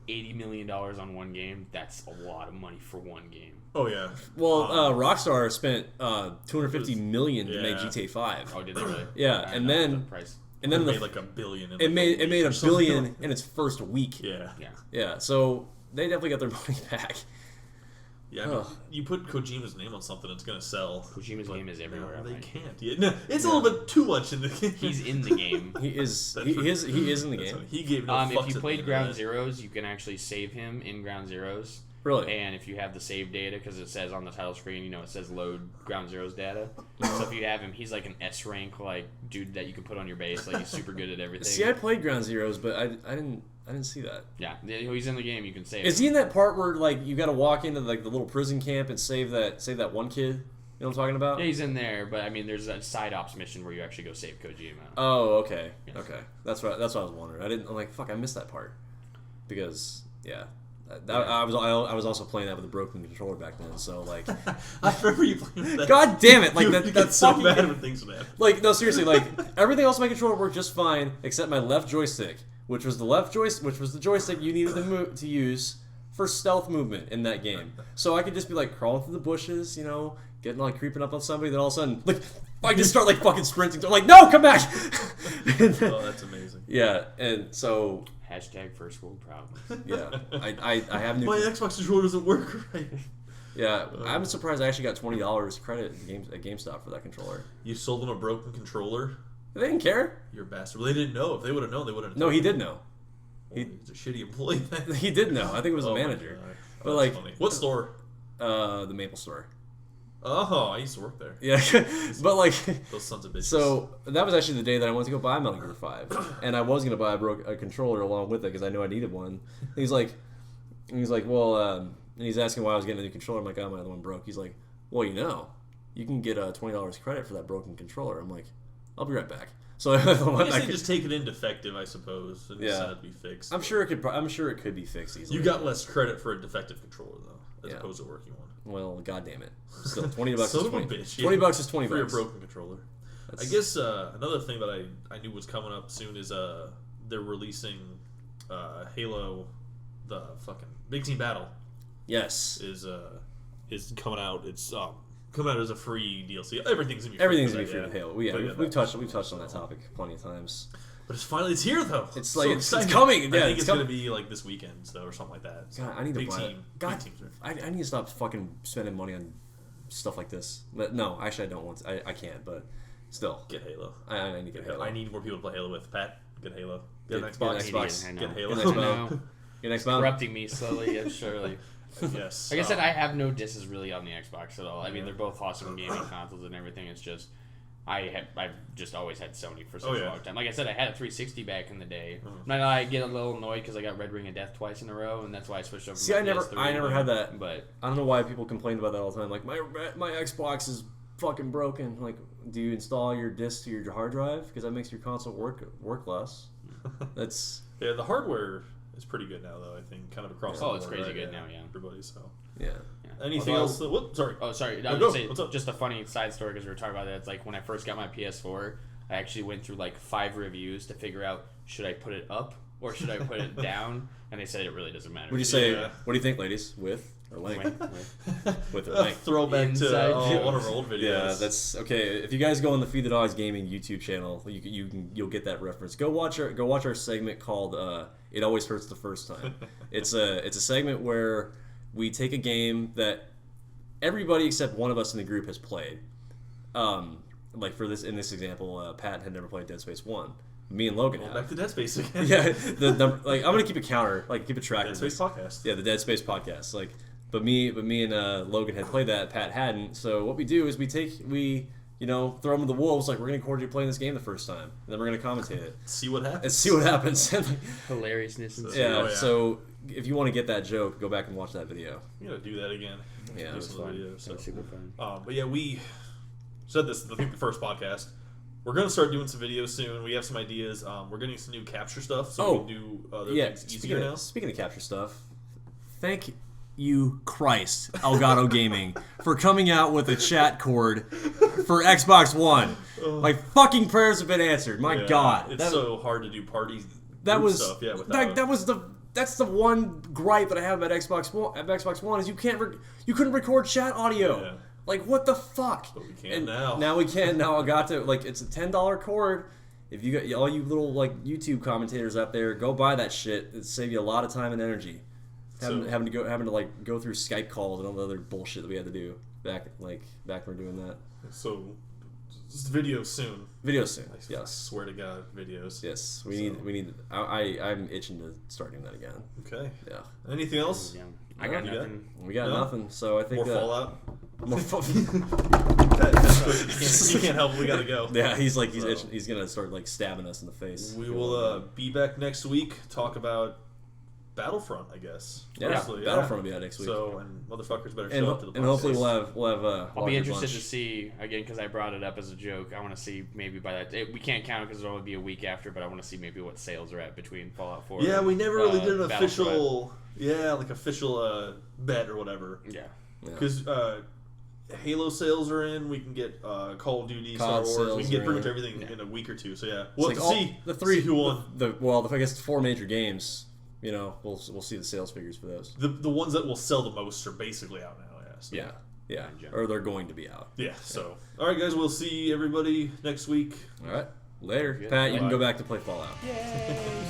$80 million on one game. That's a lot of money for one game. Oh yeah. Well, Rockstar spent $250 million to make Yeah. GTA 5. Oh, did they really? Yeah, I and know then- the price. And then It the, made like $1 billion. In it like made a it made week a or something. billion in its first week. Yeah. Yeah. Yeah, so they definitely got their money back. Yeah. I mean, Ugh. you put Kojima's name on something, it's gonna sell. Kojima's But game is everywhere. No, they right? can't. Yeah, no, it's a little bit too much in the game. He's in the game. He is That's he right. is in the That's game. right. He gave no fucks If you at the played end of Ground that. Zeroes, you can actually save him in Ground Zeroes. Really? And if you have the save data, because it says on the title screen, it says load Ground Zeroes data. So if you have him, he's like an S rank like dude that you can put on your base. Like he's super good at everything. See, I played Ground Zeroes, but I didn't see that. Yeah, he's in the game. You can save. Is him. he in that part where like you got to walk into like the little prison camp and save that one kid? You know what I'm talking about? Yeah, he's in there. But I mean, there's a side ops mission where you actually go save Kojima. Oh, okay, Yes. okay. That's what I was wondering. I'm like, fuck, I missed that part because yeah, I was also playing that with a broken controller back then, so like, I remember you playing with that. God damn it! Like You that, get so fucking bad when things bad. like no seriously, like everything else on my controller worked just fine except my left joystick, which was the joystick you needed to use for stealth movement in that game. So I could just be like crawling through the bushes, you know, getting like creeping up on somebody, then all of a sudden like I just start like fucking sprinting. I'm like, no, come back! Oh, that's amazing. Yeah, and so Hashtag first world problems. yeah, I have new. My Xbox controller doesn't work right. Yeah, I'm surprised I actually got $20 credit at GameStop for that controller. You sold them a broken controller? They didn't care. You're a bastard. Well, they didn't know. If they would have known, they would have. No, he did know. He's a shitty employee. Then. He did know. I think it was the Oh my manager. God. But That's like, funny. What store? The Maple Store. Oh, I used to work there. Yeah, but like, Those sons of bitches. so that was actually the day that I went to go buy Metal Gear 5, and I was gonna buy a controller along with it because I knew I needed one. And he's like, well, and he's asking why I was getting a new controller. I'm like, oh, my other one broke. He's like, well, you know, you can get $20 credit for that broken controller. I'm like, I'll be right back. So I I guess they just take it in defective, I suppose, and Yeah. just have it be fixed. I'm sure it could be fixed easily. You got less credit for a defective controller though, as Yeah. opposed to a working one. Well, god damn it. Still, $20 Son is of a 20. bitch, yeah. $20 is $20. For your broken controller. I guess another thing that I knew was coming up soon is they're releasing Halo, the fucking Big Team Battle Yes. is coming out. It's coming out as a free DLC. Everything's gonna be free. Everything's for gonna be that, free with Halo. Yeah, But we've touched on that topic plenty of times. But it's here though. It's like- it's exciting. coming, I yeah, think it's it's gonna coming. be like this weekend though, or something like that. So, God, I need to big buy it. team. God, Big teams are- I need to stop fucking spending money on stuff like this. But no, actually, I don't want to. I can't, but still, Get Halo. I need to get Halo. I need more people to play Halo with. Pat, get Halo. Get an Get Xbox. Xbox. I know. Get Halo. Get an I Xbox. know. Your next round. Corrupting me slowly and surely. Yes. Like I said, I have no disses really on the Xbox at all. I mean, they're both awesome gaming consoles and everything. It's just I've just always had Sony for such a long time. Like I said, I had a 360 back in the day. And I get a little annoyed because I got Red Ring of Death twice in a row, and that's why I switched over. See, to I my never PS3. had that. But I don't know why people complain about that all the time. Like my Xbox is fucking broken. Like, do you install your disc to your hard drive because that makes your console work less? That's Yeah, the hardware is pretty good now, though. I think kind of across the Oh, board. it's crazy right? good now, yeah. Everybody. So yeah. anything Although- else? What? Sorry. Oh, sorry. I No, was go. just saying, What's up? just a funny side story because we were talking about that. It's like when I first got my PS4, I actually went through like 5 reviews to figure out should I put it up or should I put it down, and they said it really doesn't matter. What do you say? Yeah. What do you think, ladies? With or length? With or A length? throwback Inside to joke. one of our old videos. Yeah, that's okay. If you guys go on the Feed the Dogs Gaming YouTube channel, you'll get that reference. Go watch our segment called "It Always Hurts the First Time." It's a segment where we take a game that everybody except one of us in the group has played. Like in this example, Pat had never played Dead Space 1. Me and Logan Back have. to Dead Space again. Yeah, like I'm gonna keep a counter, like keep a track. Dead of Space this. podcast. Yeah, the Dead Space podcast. Like, but me and Logan had played that. Pat hadn't. So what we do is we throw them to the wolves. Like, we're gonna record you playing this game the first time, and then we're gonna commentate it See what happens. and see what happens. Hilariousness and Yeah. Oh, yeah. So if you want to get that joke, go back and watch that video. I'm gonna do that again. Yeah, Do it was some of fun. the videos, so. super fun. But yeah, we said this. I think the first podcast. We're gonna start doing some videos soon. We have some ideas. We're getting some new capture stuff, so we can do other Yeah. things easier now. Speaking of capture stuff, thank you, Christ, Elgato Gaming, for coming out with a chat cord for Xbox One. My fucking prayers have been answered. My Yeah, God, it's so hard to do parties. that group was stuff. Yeah, without. that's the one gripe that I have about Xbox One is you couldn't record chat audio. Yeah. Like, what the fuck? But we can And now. Now we can. Now I got to, like, it's a $10 cord. If you got all you little like YouTube commentators out there, go buy that shit. It save you a lot of time and energy. Having to like go through Skype calls and all the other bullshit that we had to do back when we were doing that. So, just videos soon. Videos soon. I Yes. swear to God, videos. Yes. We need. I'm itching to start doing that again. Okay. Yeah. Anything else? Yeah. I got You got- nothing. We got No? nothing. So I think More Fallout. More You can't help. We gotta go. Yeah, he's like So- itching, he's gonna start like stabbing us in the face. We will be back next week. Talk about Battlefront, I guess. Yeah, Mostly, Battlefront will be out next week. So, and motherfuckers better and, show up to the and hopefully podcast. we'll have I'll be larger interested bunch. to see again because I brought it up as a joke. I want to see maybe by that we can't count it because it'll only be a week after, but I want to see maybe what sales are at between Fallout 4. Yeah, we never really did an Battlefront. official. Yeah, like official bet or whatever. Yeah. Because Halo sales are in. We can get Call of Duty, COD Star Wars. We sales can get are pretty much in. everything in a week or two. So yeah, It's we'll like have to see the three see who won. I guess the 4 major games. You know, we'll see the sales figures for those. The ones that will sell the most are basically out now. Yeah. So. Yeah, Yeah. or they're going to be out. Yeah. So all right, guys. We'll see everybody next week. All right, later, Good. Pat. You can Bye. go back to play Fallout. Yay!